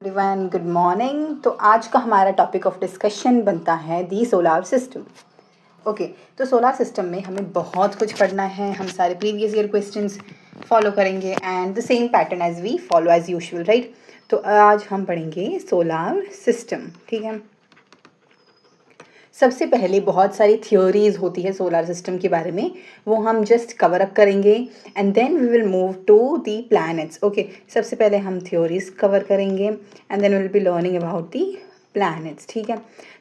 Everyone good morning. तो आज का हमारा टॉपिक ऑफ डिस्कशन बनता है दी सोलार सिस्टम। ओके, तो सोलार सिस्टम में हमें बहुत कुछ पढ़ना है। हम सारे प्रीवियस ईयर क्वेश्चंस फॉलो करेंगे and the same pattern as we follow as usual, right. तो आज हम पढ़ेंगे सोलार सिस्टम, ठीक है। सबसे पहले बहुत सारी थियोरीज होती है सोलार सिस्टम के बारे में, वो हम जस्ट कवर अप करेंगे and then we will move to the planets. Okay, सबसे पहले हम थियोरीज कवर करेंगे and then will be learning about the planets, ठीक है।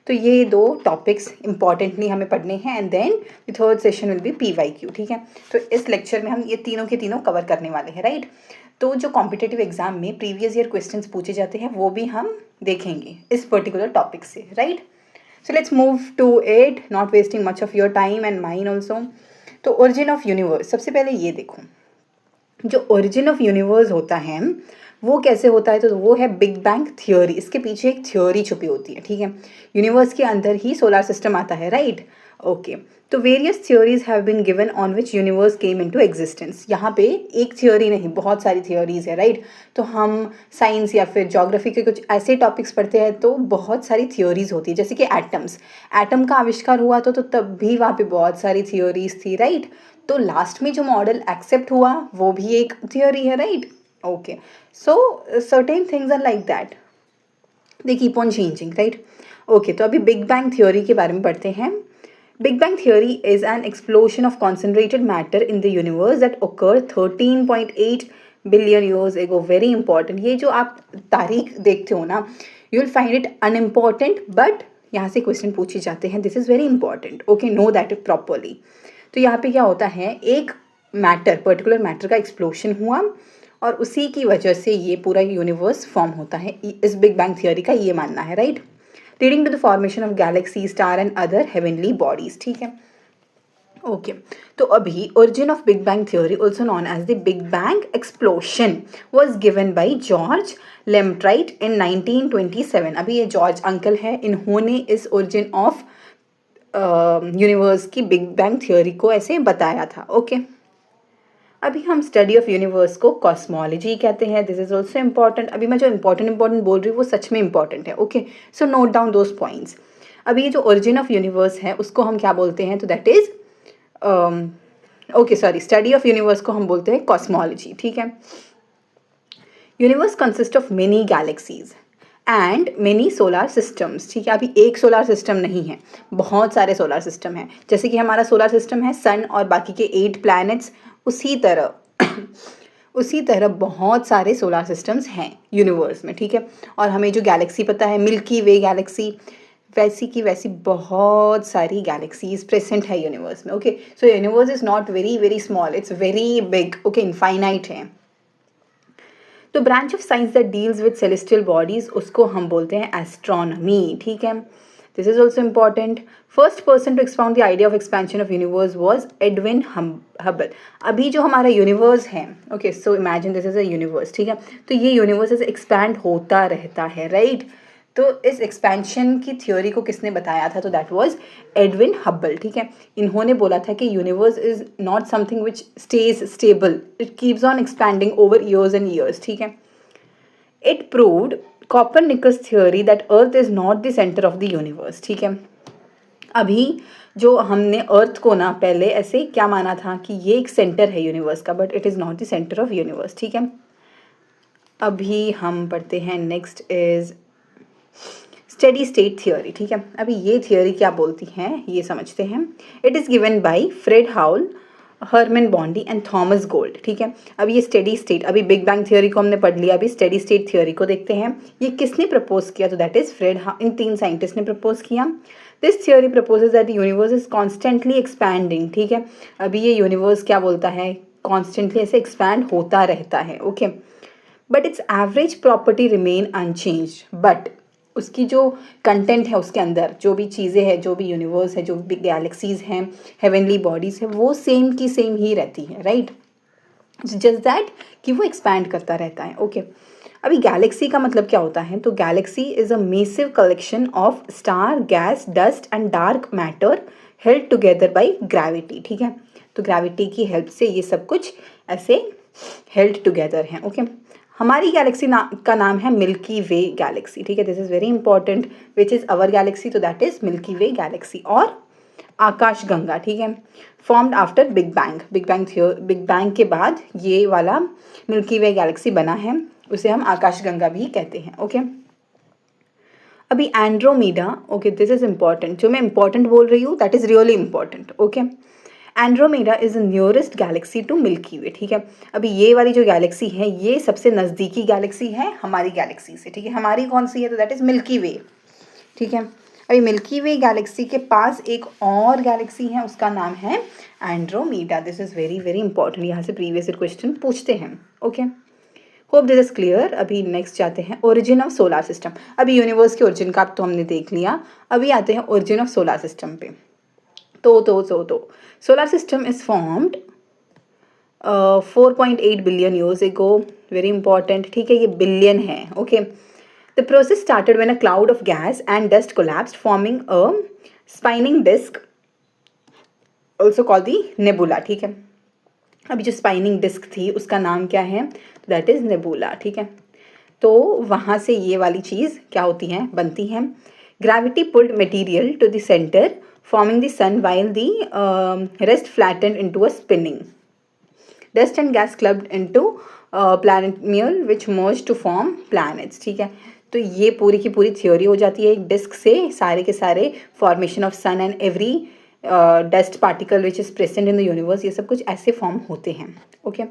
तो ये दो टॉपिक्स इंपॉर्टेंटली हमें पढ़ने हैं and then the third session will be PYQ, ठीक है। तो इस लेक्चर में हम ये तीनों के तीनों कवर करने वाले हैं, राइट। तो जो कॉम्पिटेटिव एग्जाम में प्रीवियस ईयर क्वेश्चंस पूछे जाते हैं वो भी हम देखेंगे इस पर्टिकुलर टॉपिक से, right. So let's move to it, not wasting much of your time and mine also. तो origin of universe, सबसे पहले ये देखो, जो origin of universe होता है वो कैसे होता है, तो वो है बिग बैंग थियोरी। इसके पीछे एक थ्योरी छुपी होती है, ठीक है। यूनिवर्स के अंदर ही सोलर सिस्टम आता है, राइट। ओके, तो various theories have been given on which universe came into existence. यहाँ पे एक थ्योरी नहीं, बहुत सारी थ्योरीज है, राइट। तो हम साइंस या फिर ज्योग्राफी के कुछ ऐसे टॉपिक्स पढ़ते हैं तो बहुत सारी थ्योरीज होती है, जैसे कि एटम्स। एटम का आविष्कार हुआ तो तब भी वहाँ पे बहुत सारी थ्योरीज थी, राइट। तो लास्ट में जो मॉडल एक्सेप्ट हुआ वो भी एक थ्योरी है, right. Okay, so certain things are like that, they keep on changing, right. Okay, तो अभी बिग बैंग थ्योरी के बारे में पढ़ते हैं। Big Bang theory is an explosion of concentrated matter in the universe that occurred 13.8 billion years ago. Very important. ये जो आप तारीख देखते हो ना, you will find it unimportant, but यहाँ से क्वेश्चन पूछे जाते हैं. This is very important. Okay, know that properly. तो यहाँ पे क्या होता है, एक मैटर, पर्टिकुलर मैटर का एक्सप्लोशन हुआ और उसी की वजह से ये पूरा यूनिवर्स फॉर्म होता है। इस बिग बैंग थियोरी का ये मानना है, right. Leading to the formation of galaxy, star and other heavenly bodies, ठीक है। ओके, तो अभी origin of big bang theory, also known as the big bang explosion, was given by George Lemaitre in 1927। अभी ये George uncle है, इन्होंने इस origin of universe की बिग बैंग थ्योरी को ऐसे बताया था, ओके। अभी हम स्टडी ऑफ यूनिवर्स को कॉस्मोलॉजी कहते हैं। This is also important. अभी मैं जो इंपॉर्टेंट बोल रही हूँ वो सच में इंपॉर्टेंट है, okay. So note down those points. अभी ये जो ओरिजिन ऑफ यूनिवर्स है उसको हम क्या बोलते हैं, तो that is okay sorry, study of universe को हम बोलते हैं कॉस्मोलॉजी, ठीक है। Universe consist of many galaxies and many solar systems, ठीक है। अभी एक सोलार सिस्टम नहीं है, बहुत सारे सोलार सिस्टम हैं। जैसे कि हमारा सोलार सिस्टम है सन और बाकी के 8 प्लैनेट्स, उसी तरह बहुत सारे सोलार सिस्टम्स हैं यूनिवर्स में, ठीक है। और हमें जो गैलेक्सी पता है, मिल्की वे गैलेक्सी, वैसी की वैसी बहुत सारी गैलेक्सीज प्रेजेंट है यूनिवर्स में, okay. So universe is not very very small, it's very big, okay, infinite है। तो branch of science that deals with celestial bodies, उसको हम बोलते हैं एस्ट्रोनॉमी, ठीक है। This is also important. First person to expound the idea of expansion of universe was Edwin Hubble. अभी जो हमारा यूनिवर्स है, okay, so imagine this is a universe, ठीक है। तो ये यूनिवर्स ऐसे एक्सपैंड होता रहता है, राइट। तो इस एक्सपेंशन की थ्योरी को किसने बताया था, तो दैट वाज एडविन हबल, ठीक है। इन्होंने बोला था कि universe is not something which stage stable, it keeps on expanding over years and years, ठीक है। It proved Copernicus theory that earth is not the centre of the universe, ठीक है। अभी जो हमने अर्थ को ना पहले ऐसे क्या माना था कि ये एक सेंटर है यूनिवर्स का, but it is not the centre of universe, ठीक है। अभी हम पढ़ते हैं, next is steady state theory, ठीक है। अभी ये थ्योरी क्या बोलती हैं ये समझते हैं। It is given by Fred Hoyle, Herman Bondi and Thomas Gold, ठीक है। अब ये स्टेडी स्टेट, अभी बिग बैंग थ्योरी को हमने पढ़ लिया, अभी स्टेडी स्टेट थ्योरी को देखते हैं। ये किसने प्रपोज किया, तो दैट इज इन 3 साइंटिस्ट ने प्रपोज किया। This theory proposes that universe is constantly expanding, ठीक है। अभी ये यूनिवर्स क्या बोलता है, कॉन्स्टेंटली ऐसे एक्सपैंड होता रहता है, okay. But it's average property remain unchange, but उसकी जो कंटेंट है उसके अंदर जो भी चीज़ें हैं, जो भी यूनिवर्स है, जो भी गैलेक्सीज हैं, हेवनली बॉडीज है, वो सेम की सेम ही रहती है, राइट। जस्ट दैट कि वो एक्सपैंड करता रहता है, ओके। अभी गैलेक्सी का मतलब क्या होता है, तो Galaxy is a massive collection of star, gas, dust and dark matter held together by gravity, ठीक है। तो ग्रेविटी की हेल्प से ये सब कुछ ऐसे हेल्ड टुगेदर हैं, ओके। हमारी गैलेक्सी का नाम है मिल्की वे गैलेक्सी, ठीक है। This is very important, which is our galaxy, तो that is Milky Way galaxy. और आकाश गंगा, ठीक है, formed after big bang, big bang के बाद ये वाला मिल्की वे गैलेक्सी बना है, उसे हम आकाश गंगा भी कहते हैं, ओके। अभी Andromeda, okay, this is important, जो मैं इम्पॉर्टेंट बोल रही हूँ that is really important, okay. Andromeda is the nearest galaxy to Milky Way, ठीक है। अभी ये वाली जो गैलेक्सी है ये सबसे नज़दीकी गैलेक्सी है हमारी गैलेक्सी से, ठीक है। हमारी कौन सी है, तो दैट इज मिल्की वे, ठीक है। अभी मिल्की वे गैलेक्सी के पास एक और गैलेक्सी है, उसका नाम है Andromeda. This is very very important, यहाँ से प्रीवियस क्वेश्चन पूछते हैं, okay. Hope this is clear. अभी नेक्स्ट जाते हैं ओरिजिन ऑफ सोलर सिस्टम। अभी यूनिवर्स के ओरिजिन का तो हमने देख लिया, अभी आते हैं ओरिजिन ऑफ सोलर सिस्टम पे। तो solar system is formed 4.8 billion years ago, very important, ठीक है, ये बिलियन है, okay. The process started when a cloud of gas and dust collapsed forming a spinning disc also called the nebula, ठीक है। अभी जो स्पाइनिंग डिस्क थी उसका नाम क्या है, दैट इज नेबुला, ठीक है। तो वहाँ से ये वाली चीज़ क्या होती है, बनती है। Gravity pulled material to the centre forming the sun while the rest flattened into a spinning dust and gas clubbed into planetesimal which merge to form planets, ठीक है। तो ये पूरी की पूरी थ्योरी हो जाती है एक डिस्क से, सारे के सारे formation of sun and every dust particle which is present in the universe, ये सब कुछ ऐसे फॉर्म होते हैं, ओके।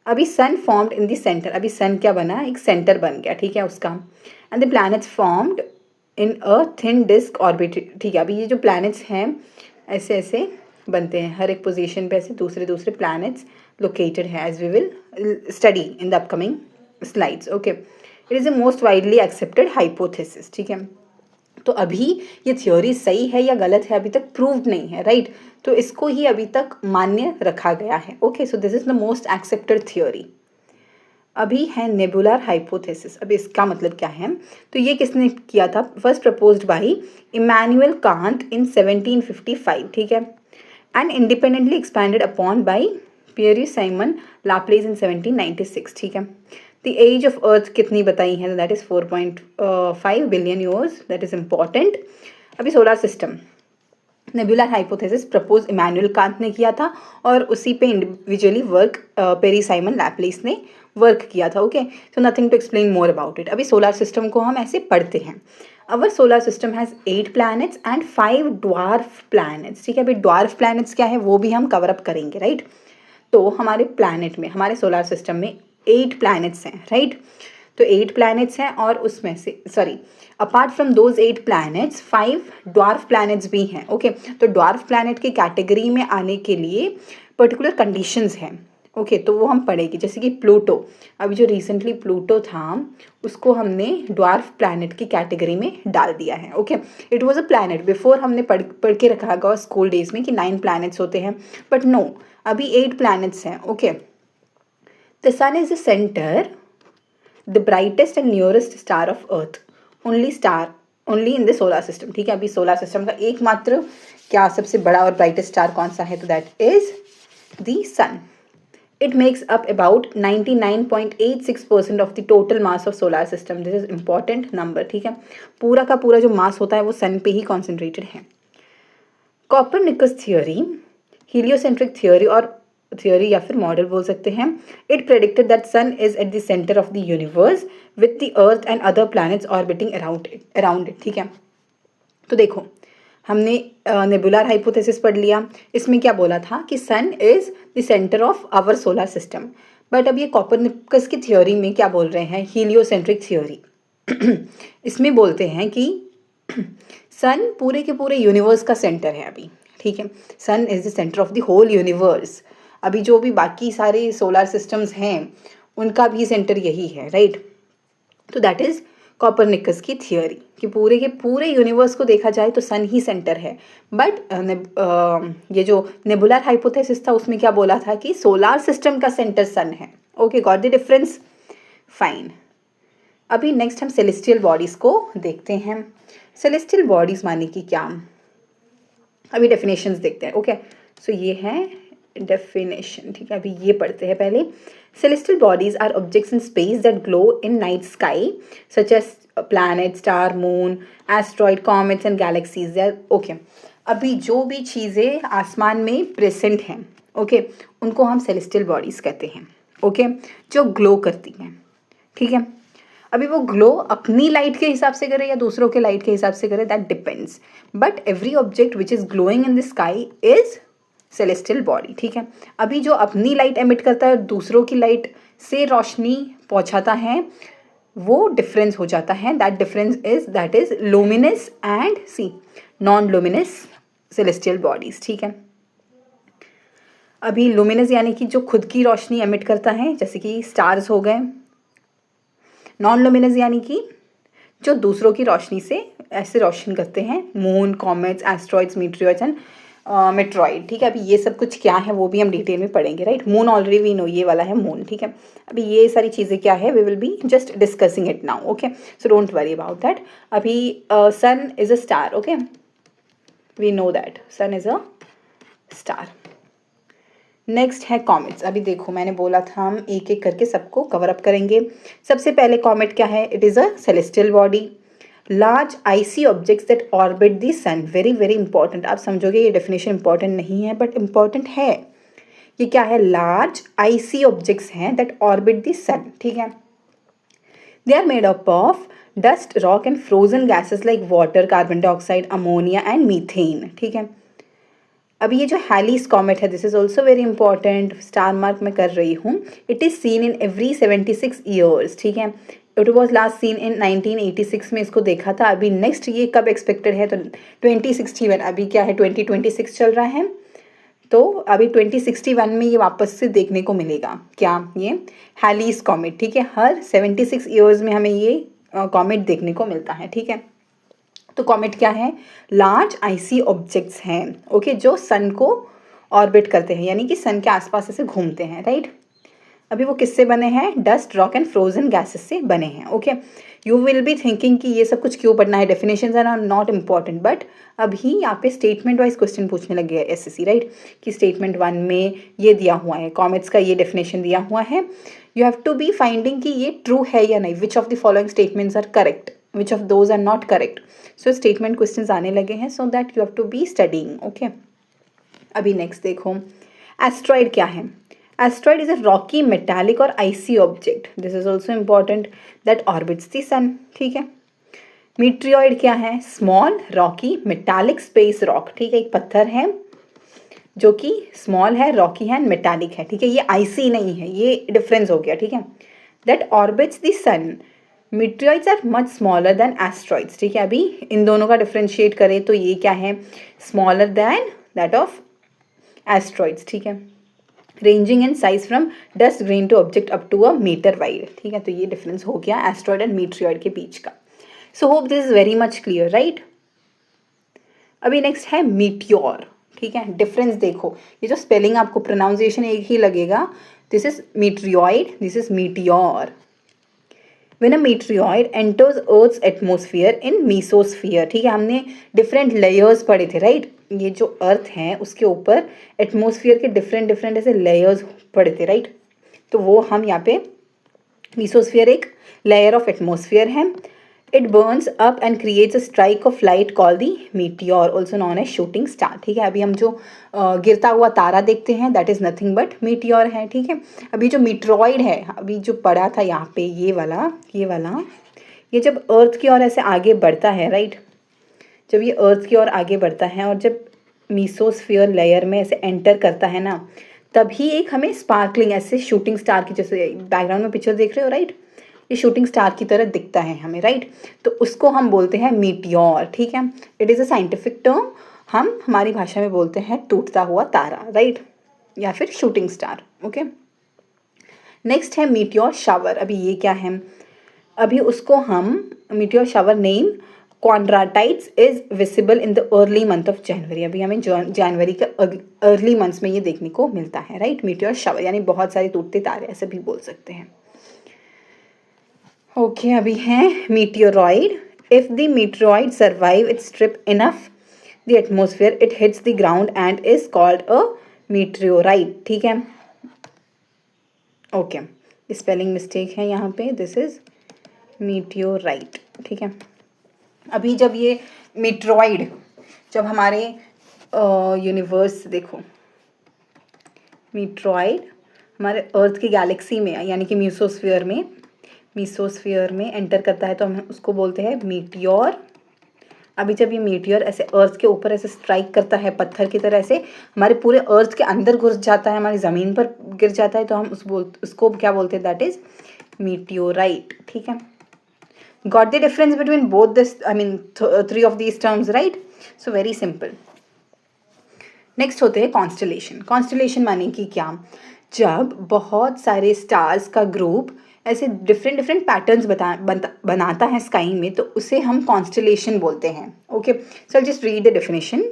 अभी sun formed in the centre, अभी सन क्या बना, एक सेंटर बन गया, ठीक है उसका। And the planets formed in a thin disc orbit, ठीक है। अभी ये जो प्लैनेट्स हैं ऐसे ऐसे बनते हैं, हर एक पोजीशन पे ऐसे दूसरे दूसरे प्लैनेट्स लोकेटेड है, as we will study in the upcoming slides, okay. It is the most widely accepted hypothesis, ठीक है। तो अभी ये थ्योरी सही है या गलत है अभी तक प्रूव्ड नहीं है, राइट। तो इसको ही अभी तक मान्य रखा गया है, okay. So this is the most accepted theory. अभी है नेबुलर हाइपोथेसिस। अब इसका मतलब क्या है, तो ये किसने किया था, first proposed by Immanuel Kant in 1755, ठीक है, and independently expanded upon by Pierre Simon Laplace in 1796, ठीक है। द एज ऑफ अर्थ कितनी बताई है, that is 4.5 billion years, that is important. अभी solar system, nebular hypothesis propose Immanuel Kant ने किया था और उसी पे individually work Pierre Simon Laplace ने वर्क किया था, okay. So nothing to explain more about it. अभी सोलर सिस्टम को हम ऐसे पढ़ते हैं, our solar system has 8 planets and 5 dwarf planets, ठीक है। अभी ड्वार्फ प्लैनेट्स क्या है वो भी हम कवर अप करेंगे, राइट। तो हमारे प्लैनेट में, हमारे सोलर सिस्टम में 8 प्लैनेट्स हैं, राइट। तो 8 प्लैनेट्स हैं और उसमें से apart from those 8 planets 5 dwarf planets भी हैं, ओके। तो ड्वार्फ प्लैनेट की कैटेगरी में आने के लिए पर्टिकुलर कंडीशंस हैं, ओके। तो वो हम पढ़ेंगे, जैसे कि प्लूटो, अभी जो रिसेंटली प्लूटो था उसको हमने ड्वार्फ प्लैनेट की कैटेगरी में डाल दिया है, okay. It was a planet before, हमने पढ़ के रखा होगा स्कूल डेज में कि 9 प्लैनेट्स होते हैं, बट नो, अभी 8 प्लैनेट्स हैं, okay. The sun is the centre, the brightest and nearest star of earth, only in the solar system, ठीक है। अभी सोलर सिस्टम का एकमात्र क्या सबसे बड़ा और ब्राइटेस्ट स्टार कौन सा है, तो that is the sun. It makes up about 99.86% of the total mass of solar system. This is important number, ठीक है। पूरा का पूरा जो मास होता है वो सन पे ही कॉन्सेंट्रेटेड है। कॉपरनिकस थियोरी, हीलियोसेंट्रिक थियोरी और थियोरी या फिर मॉडल बोल सकते हैं। It predicted that sun is at the centre of the universe with the earth and other planets orbiting around it, ठीक है। तो देखो, हमने नेबुलर हाइपोथेसिस पढ़ लिया, इसमें क्या बोला था कि sun is the centre of our solar system. But अब ये कॉपरनिकस की थ्योरी में क्या बोल रहे हैं, हीलियोसेंट्रिक थ्योरी इसमें बोलते हैं कि सन पूरे के पूरे यूनिवर्स का सेंटर है अभी, ठीक है। Sun is the centre of the whole universe. अभी जो भी बाकी सारे सोलर सिस्टम्स हैं उनका भी सेंटर यही है, राइट। तो दैट इज कॉपरनिकस की थियोरी कि पूरे के पूरे यूनिवर्स को देखा जाए तो सन ही सेंटर है। बट ये जो नेबुलर हाइपोथेसिस था उसमें क्या बोला था कि सोलर सिस्टम का सेंटर सन है, okay. Got the difference, fine. अभी नेक्स्ट हम सेलेस्टियल बॉडीज़ को देखते हैं। सेलेस्टियल बॉडीज़ माने कि क्या, अभी डेफिनेशंस देखते हैं, ओके। सो ये है डेफिनेशन, ठीक है। अभी ये पढ़ते हैं पहले। Celestial bodies are objects in space that glow in night sky, such as planet, star, moon, asteroid, comets and galaxies. They are okay. अभी जो भी चीज़ें आसमान में प्रेजेंट हैं, ओके, उनको हम सेलेस्टियल बॉडीज कहते हैं, ओके, जो ग्लो करती हैं, ठीक है। अभी वो ग्लो अपनी लाइट के हिसाब से करे या दूसरों के लाइट के हिसाब से करे, that depends, but every object which is glowing in the sky is celestial body, ठीक है। अभी जो अपनी लाइट एमिट करता है और दूसरों की लाइट से रोशनी पहुंचाता है, वो डिफरेंस हो जाता है, that is luminous and see non luminous celestial bodies, ठीक है। अभी लुमिनस यानी कि जो खुद की रोशनी एमिट करता है, जैसे कि स्टार्स हो गए। नॉन लुमिनस यानी कि जो दूसरों की रोशनी से ऐसे रोशन करते हैं, moon, comets, asteroids, meteors and meteoroid, ठीक है। अभी ये सब कुछ क्या है वो भी हम डिटेल में पढ़ेंगे, right. Moon already we know, ये वाला है मून, ठीक है। अभी ये सारी चीज़ें क्या है, we will be just discussing it now, okay, so don't worry about that. अभी sun is a star, okay, we know that sun is a star. Next है कॉमेट्स। अभी देखो मैंने बोला था हम एक एक करके सबको कवर अप करेंगे। सबसे पहले कॉमेट क्या है, it is a celestial body, large icy objects that orbit the sun. Very very important, आप समझोगे ये डेफिनेशन इंपॉर्टेंट नहीं है बट इंपॉर्टेंट है। ये क्या है, लार्ज आइसी ऑब्जेक्ट्स हैं दैट ऑर्बिट द सन, ठीक है। They are made up of dust, rock and frozen gases like water, carbon dioxide, ammonia and methane, ठीक है। अभी ये जो हैलीज कॉमेट है, this is also very important, star mark मैं कर रही हूँ। It is seen in every 76 years, ठीक है। It was last seen in 1986 में इसको देखा था। अभी नेक्स्ट ये कब एक्सपेक्टेड है, तो 2061, अभी क्या है 2026 चल रहा है, तो अभी 2061 में ये वापस से देखने को मिलेगा। क्या, ये हैलीज कॉमेट, ठीक है। हर 76 ईयर्स में हमें ये कॉमेट देखने को मिलता है, ठीक है। तो कॉमेट क्या है, लार्ज आइसी ऑब्जेक्ट्स हैं, ओके, जो सन को ऑर्बिट करते हैं, यानी कि सन के आसपास ऐसे घूमते हैं, राइट। अभी वो किससे बने हैं, dust, rock and frozen gases से बने हैं, okay. You will be thinking कि ये सब कुछ क्यों पढ़ना है, definitions are not important, but अभी यहाँ पे स्टेटमेंट वाइज क्वेश्चन पूछने लगे हैं एसएससी, राइट, कि स्टेटमेंट 1 में ये दिया हुआ है, कॉमेट्स का ये डेफिनेशन दिया हुआ है, you have to be finding कि ये ट्रू है या नहीं, which of the following statements are correct, which of those are not correct. So statement questions आने लगे हैं, so that you have to be studying, okay. अभी नेक्स्ट देखो, एस्ट्रॉइड क्या है। Asteroid is a rocky, metallic और icy object, this is also important, that orbits the sun, ठीक है। मीटियोइड क्या है, small, Rocky, metallic space rock, ठीक है। एक पत्थर है जो कि स्मॉल है, रॉकी है एंड मेटालिक है, ठीक है। ये आइसी नहीं है, ये डिफरेंस हो गया, ठीक है। That orbits the sun. Meteoroids are much smaller than asteroids, ठीक है। अभी इन दोनों का डिफ्रेंशिएट करें तो ये क्या है, smaller than that of asteroids, ठीक है। Ranging in size from dust grain to object up to a metre wide, ठीक है। तो ये डिफरेंस हो गया एस्ट्रॉइड एंड मीटियोइड के बीच का। So hope this is very much clear, right. अभी नेक्स्ट है मीटियोर, ठीक है। डिफरेंस देखो, ये जो स्पेलिंग आपको प्रोनाउंसिएशन एक ही लगेगा, this is meteoroid, this is meteor. When a meteoroid enters Earth's atmosphere in mesosphere, ठीक है। हमने डिफरेंट लेयर्स पढ़े थे, राइट। ये जो अर्थ है उसके ऊपर एटमोसफियर के डिफरेंट डिफरेंट ऐसे लेयर्स पढ़े थे, राइट। तो वो हम यहाँ पे, मीसोस्फियर एक लेयर ऑफ एटमोसफियर है। It burns up and creates a strike of light call the meteor, also known as shooting star, ठीक है। अभी हम जो गिरता हुआ तारा देखते हैं, that is nothing but meteor है, ठीक है। अभी जो मीट्रॉइड है, अभी जो पड़ा था यहाँ पे, ये वाला, ये जब अर्थ की ओर ऐसे आगे बढ़ता है, राइट, जब ये अर्थ की ओर आगे बढ़ता है और जब मीसोस्फियर लेयर में ऐसे एंटर करता है ना, तभी एक हमें स्पार्कलिंग ऐसे शूटिंग स्टार की, जैसे बैकग्राउंड में पिक्चर देख रहे हो, राइट, ये शूटिंग स्टार की तरह दिखता है हमें, राइट। तो उसको हम बोलते हैं मीटियोर, ठीक है। It is a scientific term, हम हमारी भाषा में बोलते हैं टूटता हुआ तारा, राइट, या फिर शूटिंग स्टार, ओके। नेक्स्ट है मीटियोर शावर। अभी ये क्या है, अभी उसको हम, meteor shower name Quadrantids is visible in the early month of January. अभी हमें जनवरी के अर्ली मंथ्स में ये देखने को मिलता है, राइट। मीटियोर शावर यानी बहुत सारे टूटते तारे, ऐसे भी बोल सकते हैं, ओके। अभी है meteoroid. If the meteoroid survive it's trip enough the atmosphere, it hits the ground and is called a meteorite, ठीक है। ओके, स्पेलिंग मिस्टेक है यहाँ पे, दिस इज मीटियोराइट, ठीक है। अभी जब ये मीट्रॉइड, जब हमारे यूनिवर्स देखो, मीट्रॉइड हमारे अर्थ की गैलेक्सी में यानी कि मीसोस्फीयर में एंटर करता है तो हम उसको बोलते हैं मीटियोर। अभी जब ये मीटियोर ऐसे अर्थ के ऊपर ऐसे स्ट्राइक करता है पत्थर की तरह से, हमारे पूरे अर्थ के अंदर घुस जाता है, हमारी ज़मीन पर गिर जाता है, तो हम उसको क्या बोलते हैं, दैट इज मीटियोराइट, ठीक है। Got the difference between both this, I mean 3 of these terms, right? So very simple. Next होते हैं कॉन्स्टलेशन। कॉन्स्टलेशन माने कि क्या, जब बहुत सारे स्टार्स का ग्रुप ऐसे डिफरेंट डिफरेंट पैटर्न्स बनाता है स्काई में, तो उसे हम कॉन्स्टलेशन बोलते हैं। Okay, so I just read the definition.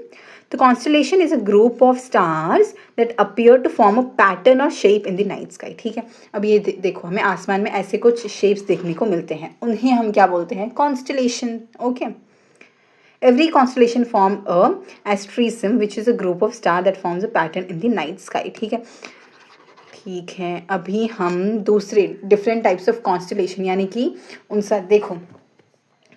The constellation is a group of stars that appear to form a pattern और shape in the night sky, ठीक है। अब ये देखो, हमें आसमान में ऐसे कुछ शेप्स देखने को मिलते हैं, उन्हें हम क्या बोलते हैं, constellation. Okay, every constellation form a asterism which is a group of star that forms a pattern in the night sky, ठीक है। ठीक है, अभी हम दूसरे डिफरेंट टाइप्स ऑफ कॉन्स्टलेशन यानी कि उन सब देखो,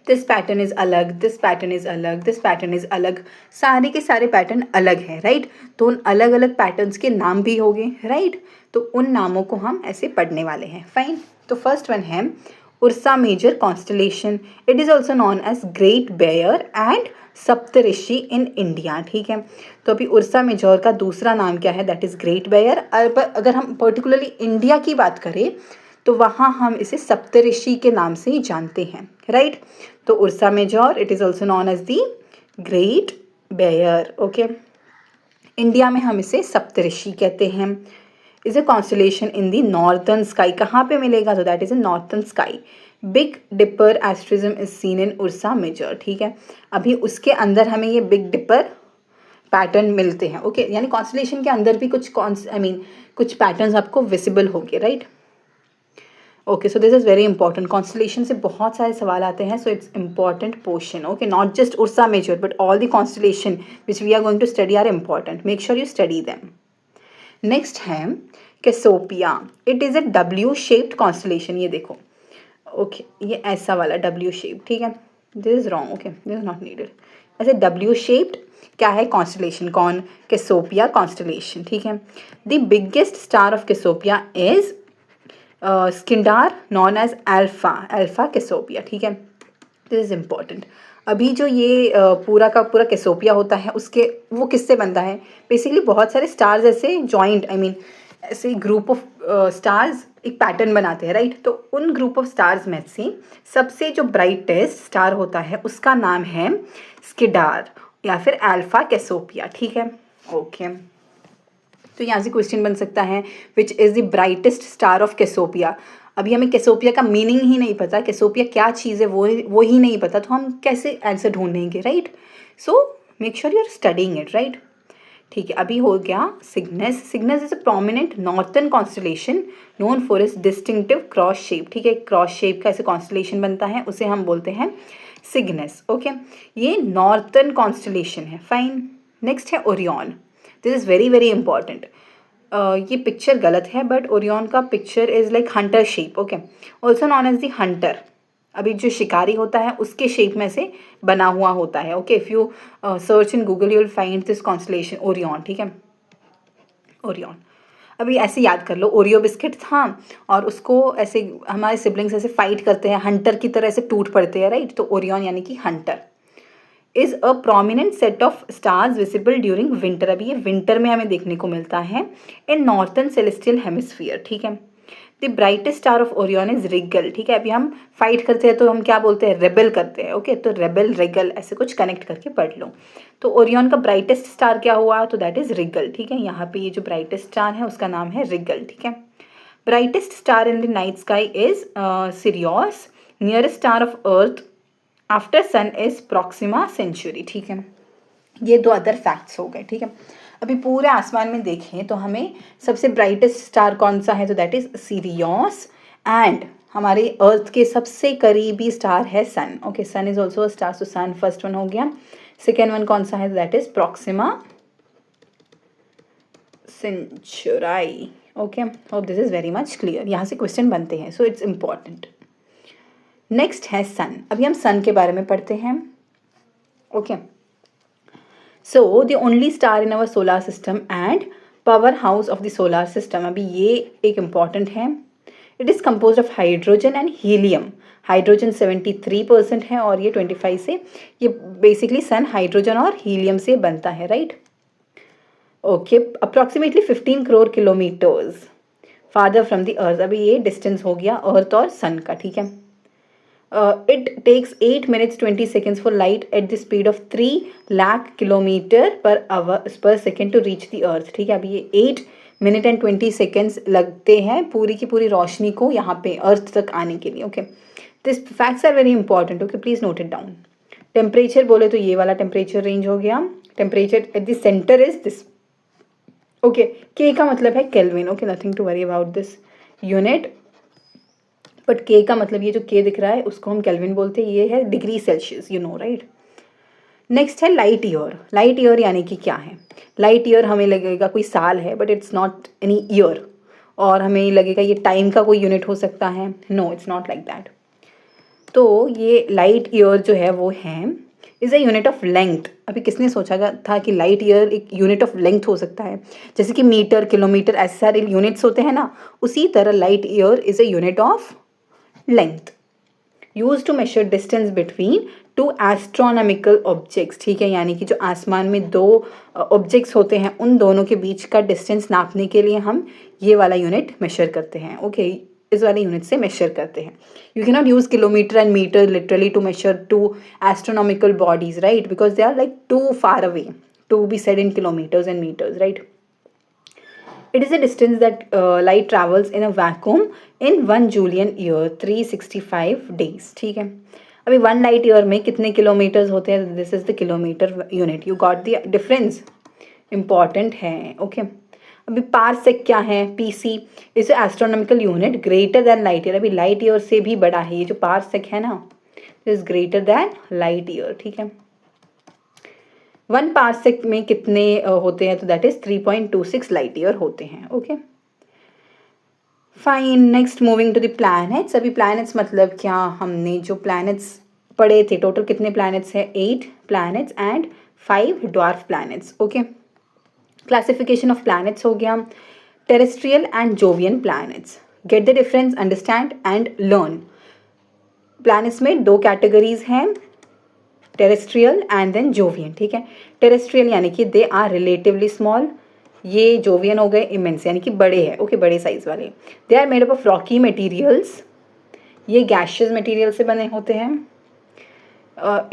दिस पैटर्न इज अलग, दिस पैटर्न इज अलग, दिस पैटर्न इज अलग, सारे के सारे पैटर्न अलग हैं, राइट? तो उन अलग अलग पैटर्न्स के नाम भी होंगे, राइट? तो उन नामों को हम ऐसे पढ़ने वाले हैं, फाइन। तो फर्स्ट वन है Ursa Major constellation, it is also known as great bear and Saptarishi in India, ठीक है। तो अभी उर्सा मेजर का दूसरा नाम क्या है, दैट इज़ ग्रेट बेयर। अगर हम पर्टिकुलरली इंडिया की बात करें तो वहाँ हम इसे सप्तऋषि के नाम से ही जानते हैं, राइट? तो Ursa Major, it is also known as the great bear, okay. India में हम इसे सप्तऋषि कहते हैं। Is a constellation in the northern sky, कहाँ पे मिलेगा, तो that is a northern sky. Big dipper asterism is seen in Ursa Major, ठीक है। अभी उसके अंदर हमें ये बिग डिपर पैटर्न मिलते हैं, ओके। यानी कॉन्स्टलेशन के अंदर भी कुछ कुछ पैटर्न्स आपको विजिबल होंगे, right? Okay, so this is very important. Constellation से बहुत सारे सवाल आते हैं, so it's important portion, okay. Not just Ursa Major but all the constellation which we are going to study are important, make sure you study them. Next है Cassiopeia, it is a W shaped constellation, ये देखो, okay, ये ऐसा वाला W shape, ठीक है। This is wrong, okay, this is not needed. ऐसे W shaped क्या है कॉन्स्टलेशन, कौन, कैसोपिया कॉन्स्टलेशन, ठीक है। The biggest star of Cassiopeia is Schedar known as alpha Cassiopeia, ठीक है। This is important. अभी जो ये पूरा का पूरा कैसोपिया होता है, उसके वो किससे बनता है, बेसिकली बहुत सारे स्टार्स ऐसे जॉइंट, ऐसे ग्रुप ऑफ स्टार्स एक पैटर्न बनाते हैं, राइट? तो उन ग्रुप ऑफ स्टार्स में से सबसे जो ब्राइटेस्ट स्टार होता है उसका नाम है स्किडार या फिर अल्फा कैसोपिया, ठीक है, ओके। तो यहाँ से क्वेश्चन बन सकता है which is the brightest star of Cassiopeia. अभी हमें कैसोपिया का मीनिंग ही नहीं पता, कैसोपिया क्या चीज़ है वो ही नहीं पता, तो हम कैसे आंसर ढूंढेंगे, right? So make sure you are studying it, right? ठीक है, अभी हो गया Cygnus. Cygnus is a prominent northern constellation known for its distinctive cross shape, ठीक है। क्रॉस शेप का ऐसे कॉन्स्टलेशन बनता है, उसे हम बोलते हैं सिग्नस, ओके। ये नॉर्थर्न कॉन्स्टलेशन है, फाइन। नेक्स्ट है Orion, this is very very important. ये पिक्चर गलत है बट ओरियन का picture is like hunter shape, okay, also known as the hunter. अभी जो शिकारी होता है उसके शेप में से बना हुआ होता है, okay. If you search in Google you will find this constellation Orion, ठीक है, ओरियन। अभी ऐसे याद कर लो, ओरियो बिस्किट था और उसको ऐसे हमारे सिबलिंग्स ऐसे फाइट करते हैं, हंटर की तरह ऐसे टूट पड़ते हैं, राइट? तो ओरियन यानी कि Hunter is a prominent set of stars visible during winter. अभी ये विंटर में हमें देखने को मिलता है इन नॉर्थर्न सेलेस्टियल हेमिस्फीयर, ठीक है। The brightest star of Orion is Regal, ठीक है। अभी हम फाइट करते हैं तो हम क्या बोलते हैं, रेबल करते हैं, ओके। तो रेबल रिगल ऐसे कुछ कनेक्ट करके पढ़ लो। तो ओरियन का ब्राइटेस्ट स्टार क्या हुआ, तो दैट इज रिगल, ठीक है। यहाँ पे ये जो ब्राइटेस्ट स्टार है उसका नाम है रिगल, ठीक है। Brightest star in the night sky is Sirius, nearest star of earth after sun is Proxima Centauri, ठीक है। ये दो अदर फैक्ट्स हो गए, ठीक है। अभी पूरे आसमान में देखें तो हमें सबसे ब्राइटेस्ट स्टार कौन सा है, तो दैट इज सीरियस। एंड हमारे अर्थ के सबसे करीबी स्टार है sun, okay. Sun is also a star, so sun first one हो गया। सेकेंड वन कौन सा है, that is Proxima Centauri, okay, hope this is very much clear. यहाँ से क्वेश्चन बनते हैं, सो इट्स इम्पॉर्टेंट। नेक्स्ट है सन। अभी हम सन के बारे में पढ़ते हैं। Okay, so the only star in our solar system and power house of the solar system. अभी ये एक इम्पॉर्टेंट है। It is compose of hydrogen and helium. Hydrogen 73% है और ये 25 से, ये बेसिकली सन हाइड्रोजन और हीलियम से बनता है, right. Okay, approximately 15 crore kilometres father from the earth. अभी ये डिस्टेंस हो गया अर्थ और सन का, ठीक है। It takes 8 minutes 20 seconds for light at the speed of 3 lakh kilometer per second to reach the earth, ठीक है। अभी ये 8 मिनट एंड 20 सेकेंड्स लगते हैं पूरी की पूरी रोशनी को यहाँ पे अर्थ तक आने के लिए। Okay, this facts are very important. Okay, please note it down. Temperature बोले तो ये वाला टेम्परेचर रेंज हो गया। Temperature at the centre is this. Okay, K का मतलब है kelvin. Okay, nothing to worry about this unit, but K का मतलब ये जो के दिख रहा है उसको हम केल्विन बोलते हैं। ये है degree Celsius, you know, right. Next है लाइट ईयर। लाइट ईयर यानी कि क्या है? लाइट ईयर हमें लगेगा कोई साल है, but it's not any year. और हमें लगेगा ये टाइम का कोई यूनिट हो सकता है। No, it's not like that. तो ये लाइट ईयर जो है वो है is a unit of length. अभी किसने सोचा था कि लाइट ईयर एक यूनिट ऑफ लेंथ हो सकता है? जैसे कि मीटर, किलोमीटर, ऐसे सारे यूनिट्स होते हैं ना, उसी तरह light year is a unit of length use to measure distance between two astronomical objects, ठीक है। यानी कि जो आसमान में दो ऑब्जेक्ट्स होते हैं उन दोनों के बीच का डिस्टेंस नापने के लिए हम ये वाला यूनिट मेजर करते हैं। ओके, इस वाले यूनिट से मेजर करते हैं। You can not use kilometre and metre literally to measure two astronomical bodies, right, because they are like too far away to be said in kilometres and metres, right. It is a distance that light travels in a vacuum in 1 Julian year, 365 days, ठीक है। अभी 1 light year में कितने kilometres होते हैं? This is the kilometre unit. You got the difference, important है। Okay, अभी parsec क्या है? PC is astronomical unit greater than light year. अभी लाइट ईयर से भी बड़ा है ये जो पारसेक है ना, is greater than light year, ठीक है। 1 पारसेक में कितने होते हैं? तो दैट इज 3.26 लाइट ईयर होते हैं। Okay, fine. Next moving to the planets. अभी प्लैनेट्स मतलब क्या? हमने जो प्लैनेट्स पढ़े थे, टोटल कितने प्लैनेट्स है? 8 planets and 5 dwarf planets. Okay, classification of planets हो गया। Terrestrial and Jovian planets. Gate the difference, understand and learn. Planets में 2 कैटेगरीज हैं, टेरेस्ट्रियल एंड देन जोवियन, ठीक है। टेरेस्ट्रियल यानी कि दे आर रिलेटिवली स्मॉल। ये जोवियन हो गए इमेंस यानी कि बड़े हैं। ओके, बड़े साइज वाले। They are made up of rocky materials. ये गैशियस मटेरियल से बने होते हैं।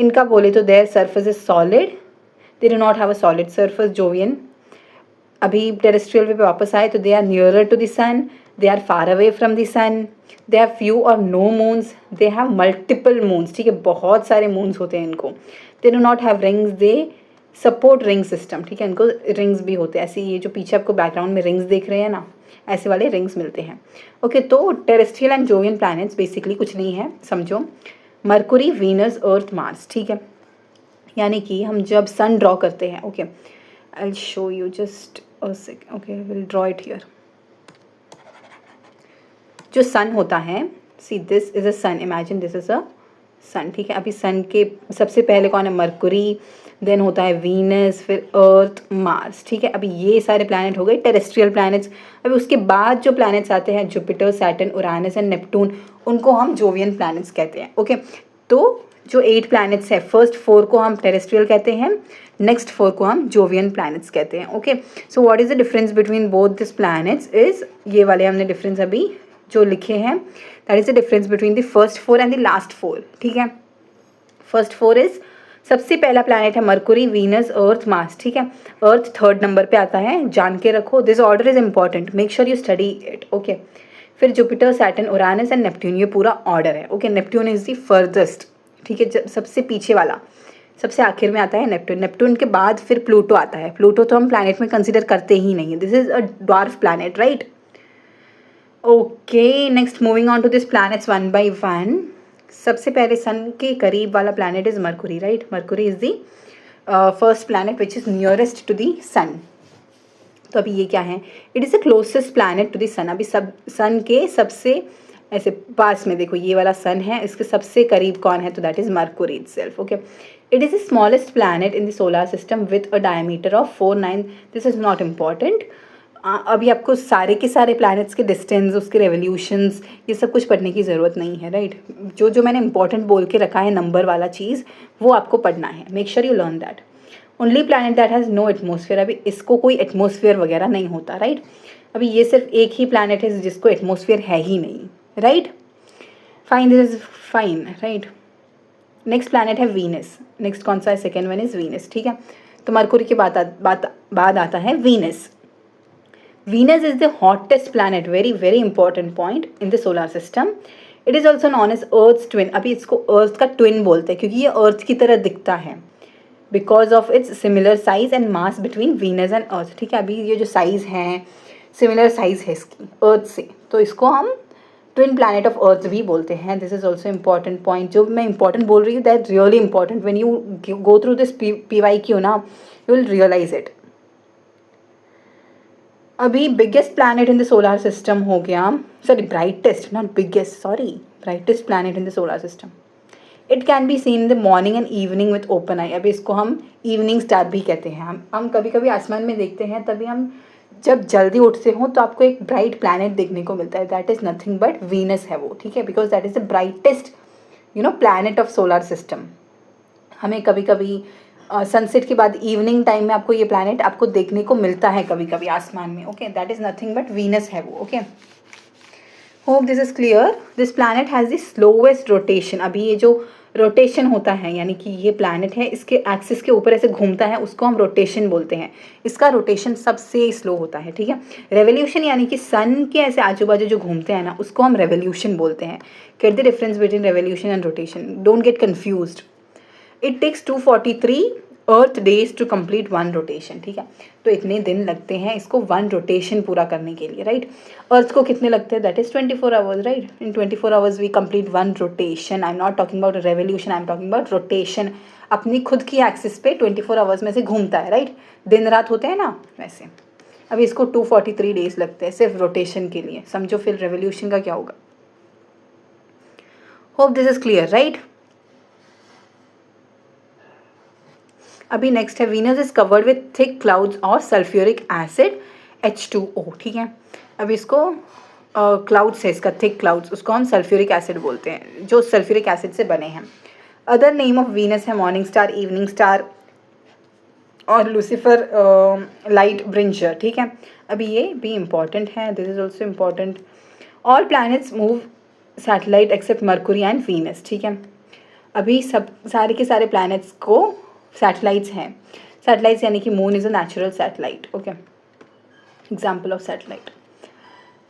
इनका बोले तो their surface is solid, they do not have a solid surface, Jovian. अभी टेरेस्ट्रियल पे वापस आए तो they are nearer to the sun, they are far away from the sun, they have few or no moons, they have multiple moons, ठीक है, बहुत सारे moons होते हैं इनको। दे do not have rings, they support ring system, ठीक है, इनको रिंग्स भी होते हैं। ऐसे ये जो पीछे आपको बैकग्राउंड में रिंग्स देख रहे हैं ना, ऐसे वाले रिंग्स मिलते हैं। ओके, तो terrestrial and Jovian planets basically कुछ नहीं है, समझो। मरकुरी, वीनस, अर्थ, मार्स, ठीक है। यानी कि हम जब सन ड्रॉ करते हैं, okay, I will show you just a second. Okay, will draw it here. जो सन होता है, see this is a sun, imagine this is a sun, ठीक है। अभी सन के सबसे पहले कौन है? मरकुरी, देन होता है वीनस, फिर अर्थ, मार्स, ठीक है। अभी ये सारे प्लैनेट हो गए टेरेस्ट्रियल प्लैनेट्स। अभी उसके बाद जो प्लैनेट्स आते हैं, जुपिटर, सैटर्न, उरानस एंड नेपटून, उनको हम जोवियन प्लैनेट्स कहते हैं। ओके, तो जो 8 प्लैनेट्स है, फर्स्ट 4 को हम टेरेस्ट्रियल कहते हैं, नेक्स्ट 4 को हम जोवियन प्लैनेट्स कहते हैं। Okay, so what is the difference between both this planets is, ये वाले हमने डिफरेंस अभी जो लिखे हैं, that is the difference between the first 4 and the last 4, ठीक है। फर्स्ट 4 इज, सबसे पहला प्लैनेट है मरकुरी, वीनस, अर्थ, मार्स, ठीक है। अर्थ 3rd नंबर पे आता है, जान के रखो, this order is important, make sure you study it. Okay, फिर जुपिटर, सैटर्न, उरानस एंड नेपट्यून, ये पूरा ऑर्डर है। ओके, नेपट्यून इज द फर्दस्ट, ठीक है, जब सबसे पीछे वाला, सबसे आखिर में आता है नेपट्यून। नेपट्यून के बाद फिर प्लूटो आता है। प्लूटो तो हम प्लैनेट में कंसिडर करते ही नहीं है, this is a dwarf planet, right. Okay, next moving on to this planets one by one. सबसे पहले सन के करीब वाला planet is Mercury, right. Mercury is the first planet which is nearest to the sun, तो अभी ये क्या है, it is the closest planet to the sun. अभी सब सन के सबसे ऐसे पास में देखो ये वाला सन है, इसके सबसे करीब कौन है, तो that is Mercury itself. Okay, it is the smallest planet in the solar system with a diameter of 4.9। This is not important. अभी आपको सारे के सारे प्लैनेट्स के डिस्टेंस, उसके रेवोल्यूशंस, ये सब कुछ पढ़ने की ज़रूरत नहीं है, राइट। जो जो मैंने इंपॉर्टेंट बोल के रखा है नंबर वाला चीज़, वो आपको पढ़ना है। Make sure you learn that. Only planet that has no atmosphere, अभी इसको कोई एटमोसफियर वगैरह नहीं होता, राइट। अभी ये सिर्फ एक ही प्लैनेट है जिसको एटमोसफियर है ही नहीं, right. Fine, this is fine, right. Next planet है वीनस। नेक्स्ट कौन सा है, सेकेंड वन इज वीनस, ठीक है। तो मरकुरी के बाद आता है Venus. Venus is the hottest planet, very very important point in the solar system. It is also known as Earth's twin. अभी इसको Earth का twin बोलते हैं क्योंकि ये Earth की तरह दिखता है because of its similar size and mass between Venus and Earth, ठीक है। अभी ये जो साइज है, सिमिलर साइज है इसकी Earth से, तो इसको हम ट्विन प्लैनेट ऑफ अर्थ भी बोलते हैं। This is also important point. जो मैं इंपॉर्टेंट बोल रही हूँ that really important, when you go through this PYQ ना, यू विल रियलाइज इट। अभी biggest planet in the solar system हो गया, sorry brightest, not biggest, sorry, brightest planet in the solar system. It can be seen in the morning and evening with open eye. अभी इसको हम evening star भी कहते हैं। हम कभी कभी आसमान में देखते हैं, तभी हम जब जल्दी उठते हो तो आपको एक ब्राइट प्लैनेट देखने को मिलता है, that is nothing but Venus है वो, ठीक है, because that is the brightest planet of solar system. हमें कभी कभी सनसेट के बाद इवनिंग टाइम में आपको ये प्लैनेट आपको देखने को मिलता है कभी कभी आसमान में, okay, that is nothing but Venus है वो, okay. Hope this is clear. This planet has the slowest rotation. अभी ये जो रोटेशन होता है, यानी कि ये प्लैनेट है, इसके एक्सिस के ऊपर ऐसे घूमता है, उसको हम रोटेशन बोलते हैं। इसका रोटेशन सबसे स्लो होता है, ठीक है। रेवोल्यूशन यानी कि सन के ऐसे आजू बाजू जो घूमते हैं ना, उसको हम रेवोल्यूशन बोलते हैं। Get the difference between revolution and rotation, don't get confused. It takes 243 earth days to complete one rotation, ठीक है। तो इतने दिन लगते हैं इसको वन रोटेशन पूरा करने के लिए, राइट। अर्थ को कितने लगते हैं, that is 24 hours, right. In 24 hours we complete one rotation. I am not talking about revolution, I am talking about rotation. अपनी खुद की एक्सिस पे 24 आवर्स में से घूमता है, राइट। दिन रात होते हैं ना वैसे। अभी इसको 243 डेज लगते हैं सिर्फ रोटेशन के लिए। समझो फिर रेवोल्यूशन का क्या होगा। Hope this is clear, right. अभी नेक्स्ट है Venus is covered with thick clouds और सल्फ्यूरिक एसिड H2O, ठीक है। अभी इसको क्लाउड्स है, इसका थिक क्लाउड्स, उसको हम सल्फ्यूरिक एसिड बोलते हैं, जो सल्फ्यूरिक एसिड से बने हैं। अदर नेम ऑफ वीनस है मॉर्निंग स्टार, इवनिंग स्टार और लूसीफर, लाइट ब्रिंजर, ठीक है। अभी ये भी इम्पॉर्टेंट है, this is also important. All planets move satellite except Mercury and Venus, ठीक है। अभी सब सारे के सारे प्लैनेट्स को सैटेलाइट्स हैं। सैटेलाइट्स यानी कि moon is a natural satellite, okay, example of satellite.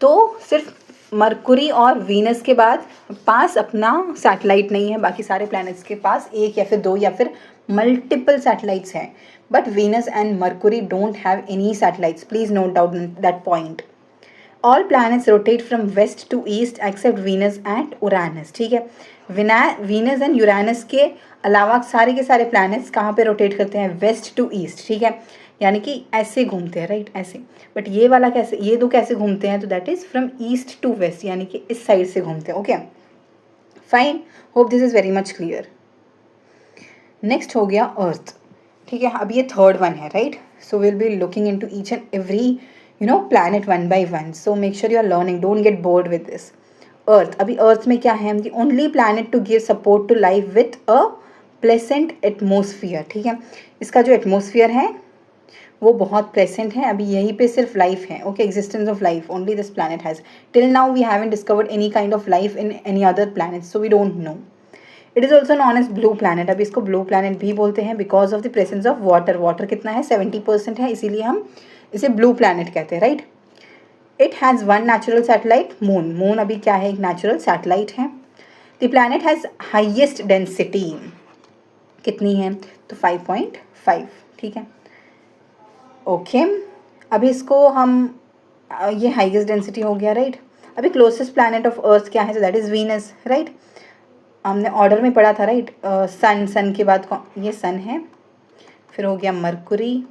तो सिर्फ मरकुरी और वीनस के बाद पास अपना सैटेलाइट नहीं है, बाकी सारे प्लैनेट्स के पास एक या फिर दो या फिर मल्टीपल सैटेलाइट्स हैं, but Venus and Mercury don't have any satellites, please note down that point. All planets rotate from west to east except Venus and Uranus, ठीक है। वीनस एंड यूरानस के अलावा सारे के सारे प्लैनेट्स कहाँ पे रोटेट करते हैं, वेस्ट टू ईस्ट, ठीक है, यानी कि ऐसे घूमते हैं, राइट, ऐसे। बट ये वाला कैसे, ये दो कैसे घूमते हैं, तो that is from east to west, यानी कि इस साइड से घूमते हैं, okay, fine. Hope this is very much clear. Next हो गया अर्थ, ठीक है। अब ये थर्ड वन है, right. So will be looking in to each and every planet one by one, so make sure you are learning, don't get bored with this. अर्थ, अभी अर्थ में क्या है, the only planet to give support to life with a pleasant atmosphere, ठीक है। इसका जो atmosphere है वो बहुत प्लेसेंट है, अभी यहीं पे सिर्फ लाइफ है, okay, existence of life only this planet has. Till now we haven't discovered any kind of life in any other planet, so we don't know. It is also known as blue planet, अभी इसको blue planet भी बोलते हैं because of the presence of water. Water कितना है, 70% है, इसीलिए हम इसे ब्लू प्लैनेट कहते हैं, right. It has one natural satellite, moon. Moon अभी क्या है, एक नेचुरल सैटेलाइट है। The planet has highest density, कितनी है, तो 5.5, ठीक है, ओके। अभी इसको हम ये हाइएस्ट डेंसिटी हो गया, राइट। अभी क्लोजेस्ट प्लैनेट ऑफ अर्थ क्या है, तो दैट इज़ वीनस, राइट। हमने ऑर्डर में पढ़ा था, राइट। सन के बाद ये सन है, फिर हो गया मरकुरी,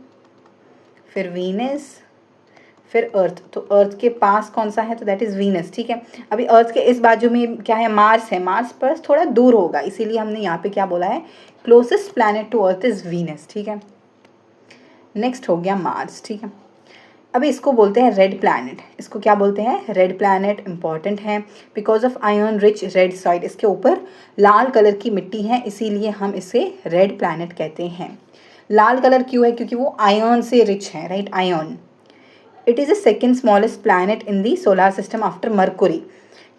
फिर वीनस, फिर अर्थ, तो अर्थ के पास कौन सा है, तो दैट इज़ वीनस, ठीक है। अभी अर्थ के इस बाजू में क्या है, मार्स है, मार्स पर थोड़ा दूर होगा, इसीलिए हमने यहाँ पे क्या बोला है, closest planet to earth is Venus, ठीक है। नेक्स्ट हो गया मार्स, ठीक है। अभी इसको बोलते हैं रेड प्लैनेट, इसको क्या बोलते हैं, रेड प्लैनेट। इंपॉर्टेंट है because of iron rich red soil, इसके ऊपर लाल कलर की मिट्टी है, इसीलिए हम इसे रेड प्लैनेट कहते हैं। लाल कलर क्यों है, क्योंकि वो आयरन से रिच है, right, iron. It is the second smallest planet in the solar system after Mercury,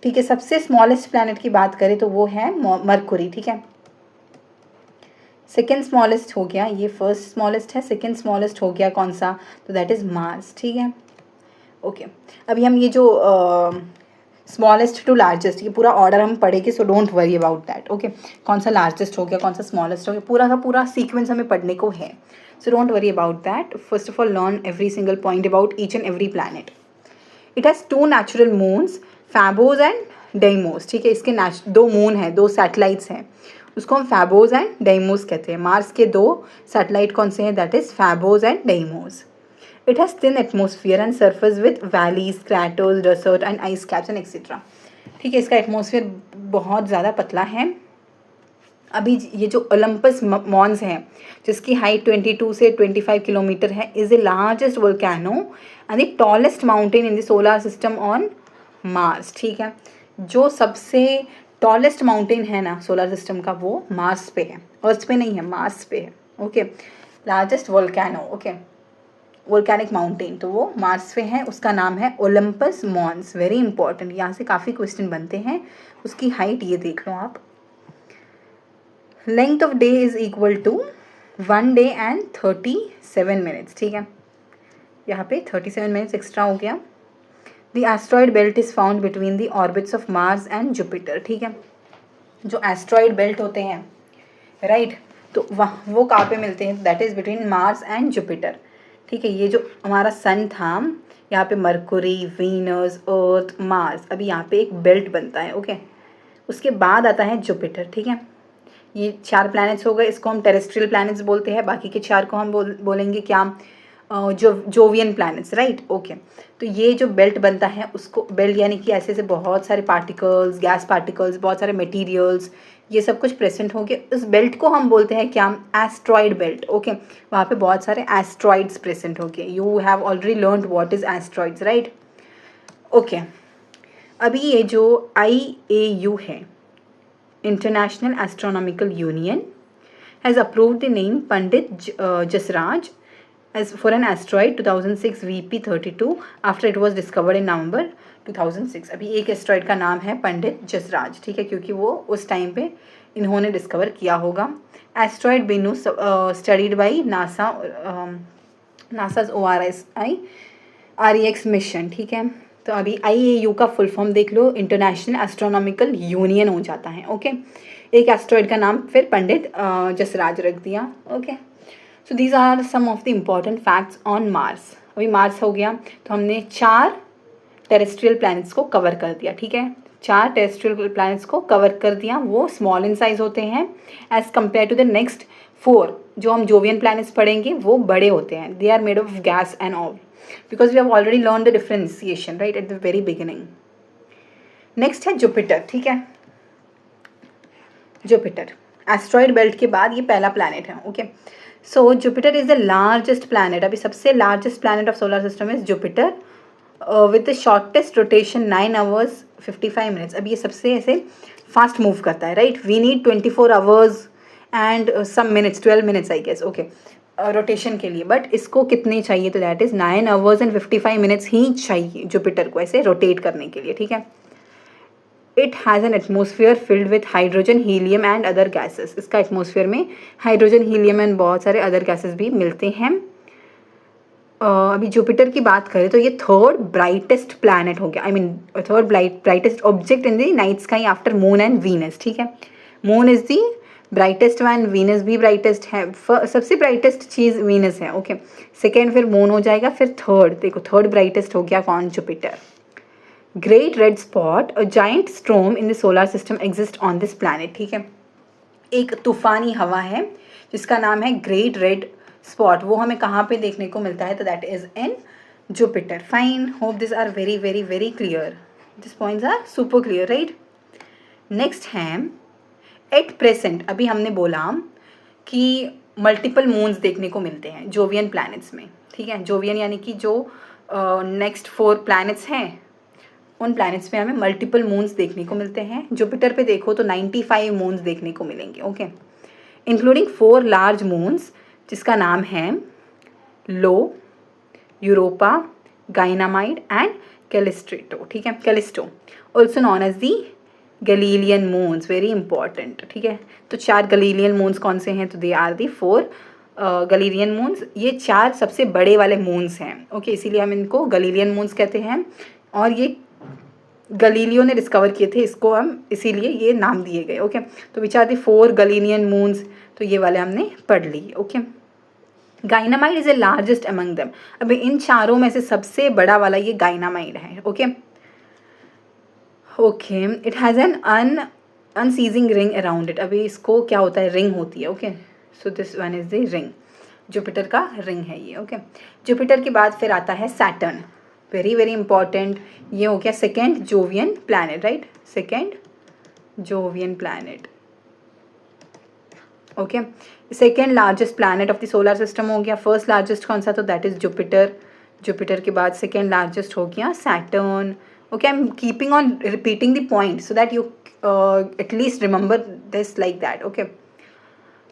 ठीक है। सबसे स्मॉलेस्ट प्लैनेट की बात करें तो वो है मरकुरी, ठीक है। सेकेंड स्मॉलेस्ट हो गया, ये फर्स्ट स्मॉलेस्ट है, सेकेंड स्मॉलेस्ट हो गया कौन सा, तो दैट इज़ मार्स, ठीक है। ओके, अभी हम ये जो स्मॉलेस्ट टू लार्जेस्ट, ये पूरा ऑर्डर हम पढ़ेंगे, सो don't worry about that, okay. कौन सा लार्जेस्ट हो गया, कौन सा स्मॉलेस्ट हो गया, पूरा का पूरा सीक्वेंस हमें पढ़ने को है, so don't worry about that. First of all learn every single point about each and every planet. It has 2 natural moons, Phobos and Deimos, ठीक है। इसके 2 मून हैं, 2 सैटेलाइट्स हैं, उसको हम फैबोज एंड डेइमोस कहते हैं। मार्स के 2 सैटेलाइट कौन से हैं, that is Phobos and Deimos. It has thin atmosphere and surface with valleys, craters, desert and ice caps and etc. ठीक है, इसका एटमॉस्फेयर बहुत ज़्यादा पतला है। अभी ये जो ओलंपस मॉन्स है, जिसकी हाइट 22 से 25 किलोमीटर है, is the largest volcano and the tallest mountain in the solar system on Mars, ठीक है। जो सबसे टॉलेस्ट माउंटेन है ना सोलर सिस्टम का, वो मार्स पे है, अर्थ पे नहीं है, मार्स पे है, okay. Largest volcano, okay, volcanic mountain, तो वो मार्स पे है, उसका नाम है ओलंपस मॉन्स। वेरी इंपॉर्टेंट, यहाँ से काफ़ी क्वेश्चन बनते हैं। उसकी हाइट ये देख लो आप। Length of day is equal to 1 day and 37 minutes, ठीक है। यहाँ पे 37 मिनट्स एक्स्ट्रा हो गया। The asteroid belt is found between the orbits of Mars and Jupiter, ठीक है। जो एस्ट्रॉयड बेल्ट होते हैं, राइट, तो वो कहाँ पे मिलते हैं, that is between Mars and Jupiter, ठीक है। ये जो हमारा सन था, यहाँ पे मरकुरी, वीनस, अर्थ, मार्स, अभी यहाँ पे एक बेल्ट बनता है, ओके। उसके बाद आता है जुपिटर, ठीक है। ये 4 प्लैनेट्स हो गए, इसको हम टेरेस्ट्रियल प्लैनेट्स बोलते हैं, बाकी के 4 को हम बोलेंगे क्या, जोवियन प्लैनेट्स, राइट, ओके। तो ये जो बेल्ट बनता है, उसको बेल्ट यानी कि ऐसे ऐसे बहुत सारे पार्टिकल्स, गैस पार्टिकल्स, बहुत सारे मटेरियल्स, ये सब कुछ प्रेजेंट हो गए। उस बेल्ट को हम बोलते हैं क्या, एस्ट्रॉयड बेल्ट, ओके। वहाँ पे बहुत सारे एस्ट्रॉइड्स प्रेजेंट हो गए। You have already learned what is asteroids, right, okay. अभी ये जो IAU है, international astronomical union, has approved the name Pandit Jasraj as for an asteroid 2006 VP32 after it was discovered in November 2006। अभी एक एस्ट्रॉइड का नाम है पंडित जसराज, ठीक है, क्योंकि वो उस टाइम पे इन्होंने डिस्कवर किया होगा। Asteroid Bennu studied by NASA's ORIX mission, ठीक है। तो अभी IAU का फुल फॉर्म देख लो, इंटरनेशनल एस्ट्रोनॉमिकल यूनियन हो जाता है, ओके। एक एस्ट्रॉइड का नाम फिर पंडित जसराज रख दिया, okay. So these are some of the important facts on Mars. अभी मार्स हो गया, तो हमने 4 टेरेस्ट्रियल प्लैनेट्स को कवर कर दिया, ठीक है। 4 टेरेस्ट्रियल प्लैनेट्स को कवर कर दिया, वो स्मॉल इन साइज होते हैं as compare to the next 4 जो हम जोवियन प्लैनेट्स पढ़ेंगे, वो बड़े होते हैं। They are made of gas and oil, because we have already learn the differentiation, right, at the very beginning. Next है जुपिटर, ठीक है। जुपिटर एस्ट्रॉयड बेल्ट के बाद ये पहला प्लैनेट है, okay. So Jupiter is the largest planet. अभी सबसे largest planet of solar system is Jupiter with the shortest rotation 9 hours 55 minutes। अब ये सबसे ऐसे फास्ट मूव करता है, right. We need 24 hours and some minutes, 12 minutes I guess, okay, rotation के लिए। बट इसको कितने चाहिए, तो that is 9 hours and 55 minutes ही चाहिए जुपिटर को ऐसे रोटेट करने के लिए, ठीक है। It has an atmosphere filled with hydrogen, helium and other gases. इसका एटमोसफियर में हाइड्रोजन, हीलियम एंड बहुत सारे अदर गैसेस भी मिलते हैं। अभी जुपिटर की बात करें तो ये 3rd ब्राइटेस्ट प्लैनेट हो गया, I mean 3rd brightest object in the night sky after moon and Venus, ठीक है। Moon is the brightest one, Venus भी ब्राइटेस्ट है। सबसे ब्राइटेस्ट चीज़ वीनस है, ओके। सेकेंड फिर मून हो जाएगा, फिर थर्ड, देखो 3rd ब्राइटेस्ट हो गया कौन, Jupiter. Great red spot, a giant storm in the solar system exist on this planet, ठीक है। एक तूफानी हवा है जिसका नाम है ग्रेट रेड स्पॉट, वो हमें कहाँ पे देखने को मिलता है, तो that is in Jupiter. Fine. Hope these are very very very clear. These points are super clear, right? Next है एट प्रेजेंट, अभी हमने बोला कि मल्टीपल मून्स देखने को मिलते हैं जोवियन प्लैनेट्स में, ठीक है। जोवियन यानी कि जो नेक्स्ट 4 प्लैनेट्स हैं उन प्लैनेट्स में हमें मल्टीपल मून्स देखने को मिलते हैं। जुपिटर पे देखो तो 95 मून्स देखने को मिलेंगे, ओके, इंक्लूडिंग 4 लार्ज मून्स जिसका नाम है लो, यूरोपा, गाइनामाइड एंड कैलिस्ट्रेटो, ठीक है, Callisto, also known as the Galilean moons, very important, ठीक है। तो 4 गलीलियन मून्स कौन से हैं, तो they are the 4 Galilean moons. ये 4 सबसे बड़े वाले मून्स हैं, ओके, इसीलिए हम इनको गलीलियन मून्स कहते हैं। और ये गलीलियो ने डिस्कवर किए थे, इसको हम इसीलिए ये नाम दिए गए, ओके। तो which are the 4 Galilean moons, तो ये वाले हमने पढ़ लिए, ओके। Ganymede is a largest among them, अभी इन चारों में से सबसे बड़ा वाला ये गाइनामाइड है, okay. Okay, it has an unceasing ring around it, अभी इसको क्या होता है, रिंग होती है, okay. So this one is the ring, Jupiter का रिंग है ये, ओके। जुपिटर के बाद फिर आता है सैटर्न, वेरी वेरी इंपॉर्टेंट, ये हो गया second Jovian planet, right, second Jovian planet, okay. Second largest planet of the solar system हो गया। फर्स्ट लार्जेस्ट कौन सा, तो दैट इज जुपिटर, जुपिटर के बाद सेकेंड लार्जेस्ट हो गया Saturn, okay, I'm keeping on repeating the point so that you at least remember this like that, okay.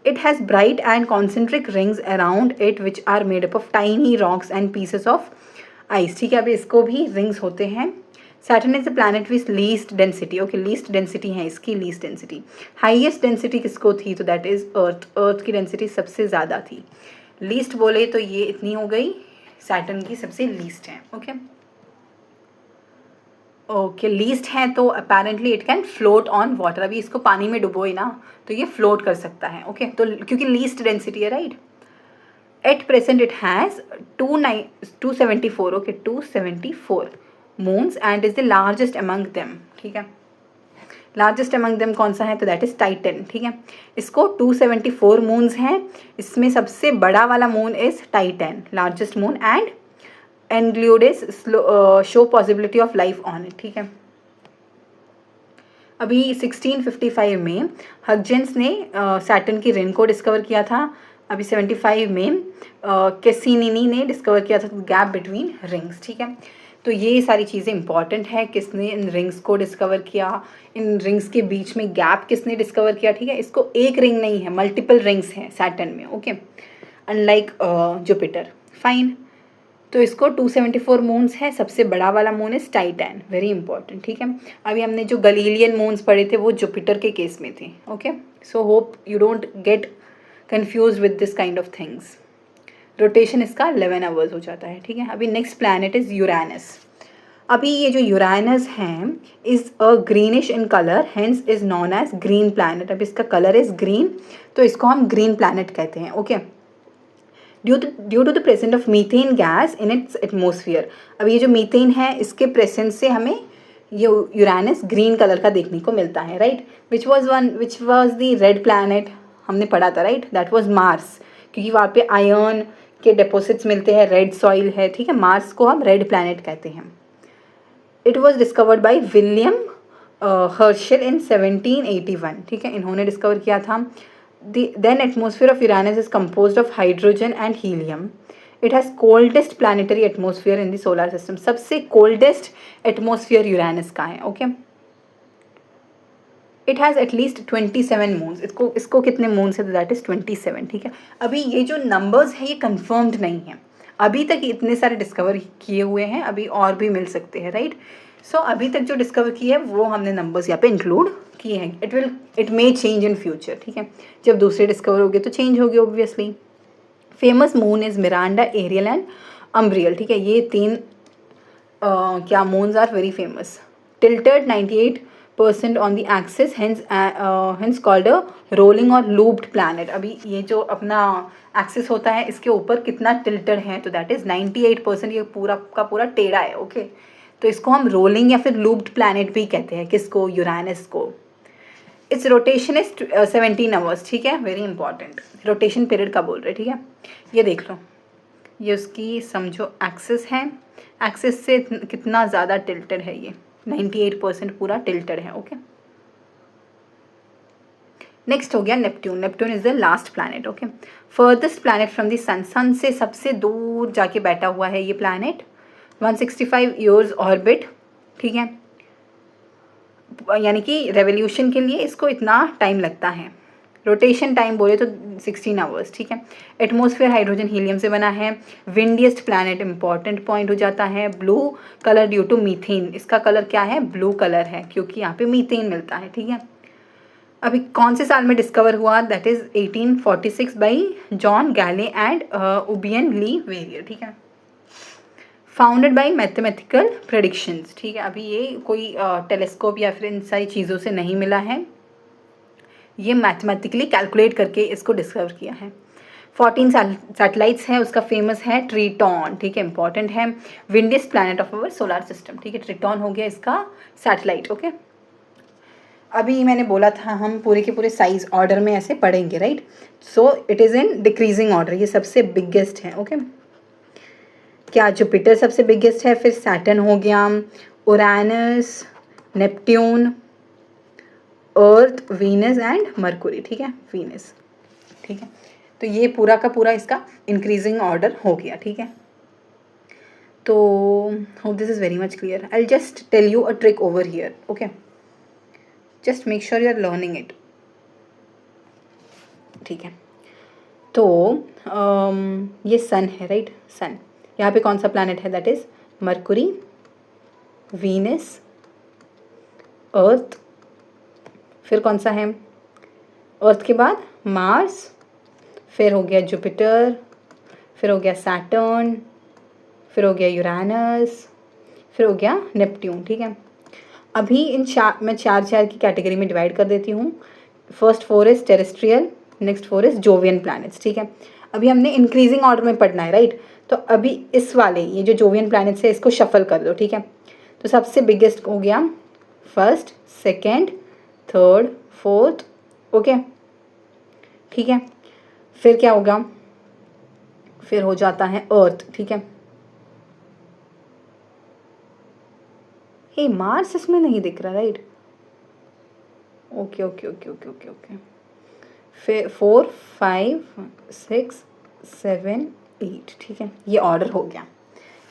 It has bright and concentric rings around it which are made up of tiny rocks and pieces of ice, ठीक है। अभी इसको भी rings होते हैं। Saturn is the planet with least density, okay, least density है इसकी, least density। highest density किसको थी, तो that is earth, earth की density सबसे ज़्यादा थी। least बोले तो ये इतनी हो गई, Saturn की सबसे least है, okay। ओके, लीस्ट है तो apparently it can float on water, अभी इसको पानी में डुबोए ना तो ये फ्लोट कर सकता है, ओके, तो क्योंकि लीस्ट डेंसिटी है, right. At present it has 274, okay, 274 moons and is the largest among them, ठीक है। लार्जेस्ट अमंग देम कौन सा है, तो दैट इज टाइटन, ठीक है। इसको 274 मून्स हैं, इसमें सबसे बड़ा वाला moon is Titan, largest moon, and Enceladus show possibility of life on it, ठीक है। अभी 1655 में हगजेंस ने सैटर्न की रिंग को डिस्कवर किया था। अभी 75 में कैसिनी ने डिस्कवर किया था गैप बिटवीन रिंग्स, ठीक है। तो ये सारी चीज़ें इंपॉर्टेंट है, किसने इन रिंग्स को डिस्कवर किया, इन रिंग्स के बीच में गैप किसने डिस्कवर किया, ठीक है। इसको एक रिंग नहीं है, मल्टीपल रिंग्स हैं सैटर्न में, ओके, अनलाइक जुपिटर, फाइन। तो इसको 274 मून्स है, सबसे बड़ा वाला moon is Titan, very important, ठीक है। अभी हमने जो गलीलियन मून्स पढ़े थे वो जुपिटर के केस में थे, okay. So hope you don't get confuse with this kind of things. Rotation इसका 11 आवर्स हो जाता है, ठीक है। अभी नेक्स्ट प्लैनेट इज यूरेनस। अभी ये जो यूरेनस है is a greenish in colour, hence is known as green planet. अब इसका कलर इज ग्रीन तो इसको हम ग्रीन प्लैनेट कहते हैं, okay. Due to the presence of methane gas in its atmosphere, अब ये जो मीथेन है इसके प्रेजेंस से हमें ये यूरेनस ग्रीन कलर का देखने को मिलता है, right. Which was the red planet, हमने पढ़ा था, राइट, दैट वॉज मार्स, क्योंकि वहाँ पे आयरन के डिपॉजिट्स मिलते हैं, रेड सॉइल है, ठीक है। मार्स को हम रेड प्लैनेट कहते हैं। It was discovered by William Herschel in 1781, ठीक है, इन्होंने डिस्कवर किया था। The then atmosphere of Uranus is composed of hydrogen and helium. It has coldest planetary atmosphere in the solar system. सबसे coldest atmosphere Uranus का है, okay? It has at least 27 moons. इसको कितने moons है, तो that is 27, ठीक है। अभी ये जो numbers है ये confirmed नहीं है, अभी तक इतने सारे डिस्कवर किए हुए हैं, अभी और भी मिल सकते हैं, राइट। सो अभी तक जो डिस्कवर किए हैं वो हमने नंबर्स यहाँ पे इंक्लूड किए हैं। It may change in future, ठीक है, जब दूसरे डिस्कवर हो गए तो चेंज हो गए obviously. Famous moon is Miranda, Ariel and Umbriel, ठीक है। ये 3 क्या moons are very famous. Tilted 98% on the axis, hence called a rolling or looped planet. अभी ये जो अपना एक्सिस होता है इसके ऊपर कितना टिल्टेड है, तो दैट इज 98%, ये पूरा का पूरा टेढ़ा है, ओके। तो इसको हम रोलिंग या फिर लूप्ड प्लैनेट भी कहते हैं, किसको, यूरेनस को। इट्स रोटेशन इज 17 आवर्स, ठीक है, वेरी इंपॉर्टेंट। रोटेशन पीरियड का बोल रहे, ठीक है। ये देख लो, ये उसकी समझो एक्सिस है एक्सिस से कितना ज़्यादा टिल्टेड है ये, 98% पूरा टिल्टेड है। ओके, नेक्स्ट हो गया Neptune. Neptune is the last planet. Okay, farthest planet from the sun, sun से सबसे दूर जाके बैठा हुआ है ये प्लैनेट, 165 ईयर्स ऑर्बिट, ठीक है, यानी कि रेवोल्यूशन के लिए इसको इतना टाइम लगता है। रोटेशन टाइम बोले तो 16 आवर्स, ठीक है। एटमॉस्फेयर हाइड्रोजन हीलियम से बना है। विंडिएस्ट प्लैनेट इंपॉर्टेंट पॉइंट हो जाता है। Blue colour due to methane, इसका कलर क्या है, ब्लू कलर है क्योंकि यहाँ पे मीथेन मिलता है, ठीक है। अभी कौन से साल में डिस्कवर हुआ, दैट इज 1846 बाई जॉन गैले एंड उबियन ली वेरियर, ठीक है। फाउंडेड बाई मैथमेटिकल प्रेडिक्शंस, ठीक है। अभी ये कोई टेलीस्कोप या फिर इन सारी चीज़ों से नहीं मिला है, ये मैथमेटिकली कैलकुलेट करके इसको डिस्कवर किया है। 14 सैटेलाइट्स है, उसका फेमस है ट्रिटॉन, ठीक है, इंपॉर्टेंट है। Windiest planet of our solar system, ठीक है, ट्रिटॉन हो गया इसका सैटेलाइट। ओके, अभी मैंने बोला था हम पूरे के पूरे साइज ऑर्डर में ऐसे पढ़ेंगे, right. So it is in decreasing order, ये सबसे बिगेस्ट है। ओके, क्या जुपिटर सबसे बिगेस्ट है, फिर सैटर्न हो गया, Uranus, Neptune, Earth, Venus and Mercury, ठीक है, वीनस, ठीक है। तो ये पूरा का पूरा इसका इंक्रीजिंग ऑर्डर हो गया, ठीक है। तो hope this is very much clear. I just tell you a trick over here. Okay, just make sure you are learning it, ठीक है। तो ये सन है, राइट, सन। यहाँ पे कौन सा प्लैनेट है, दैट इज मरकुरी, वीनस, अर्थ, फिर कौन सा है, अर्थ के बाद मार्स, फिर हो गया जुपिटर, फिर हो गया सैटर्न, फिर हो गया यूरानस, फिर हो गया नेपट्यून, ठीक है। अभी इन मैं चार की कैटेगरी में डिवाइड कर देती हूँ। First 4 is terrestrial, next 4 is Jovian planets, ठीक है। अभी हमने इंक्रीजिंग ऑर्डर में पढ़ना है, राइट। तो अभी इस वाले ये जो जोवियन प्लैनेट्स है इसको शफल कर दो, ठीक है। तो सबसे बिगेस्ट हो गया first, second, third, fourth, okay, ठीक है। फिर क्या होगा, फिर हो जाता है अर्थ, ठीक है। हे मार्स इसमें नहीं दिख रहा, right. Okay okay okay okay okay okay, फिर 4, 5, 6, 7, 8, ठीक है। ये ऑर्डर हो गया,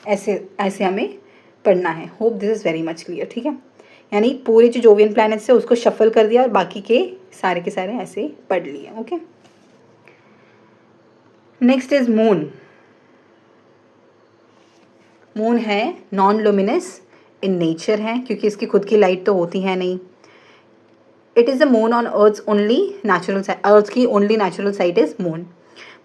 ऐसे ऐसे हमें पढ़ना है। Hope this is very much clear, ठीक है। यानी पूरे जो जोवियन प्लैनेट्स है उसको शफल कर दिया और बाकी के सारे ऐसे पढ़ लिए। Okay, next is moon. Moon है नॉन लुमिनस इन नेचर है क्योंकि इसकी खुद की लाइट तो होती है नहीं। It is the moon on Earth's only natural site, Earth की only natural site is moon.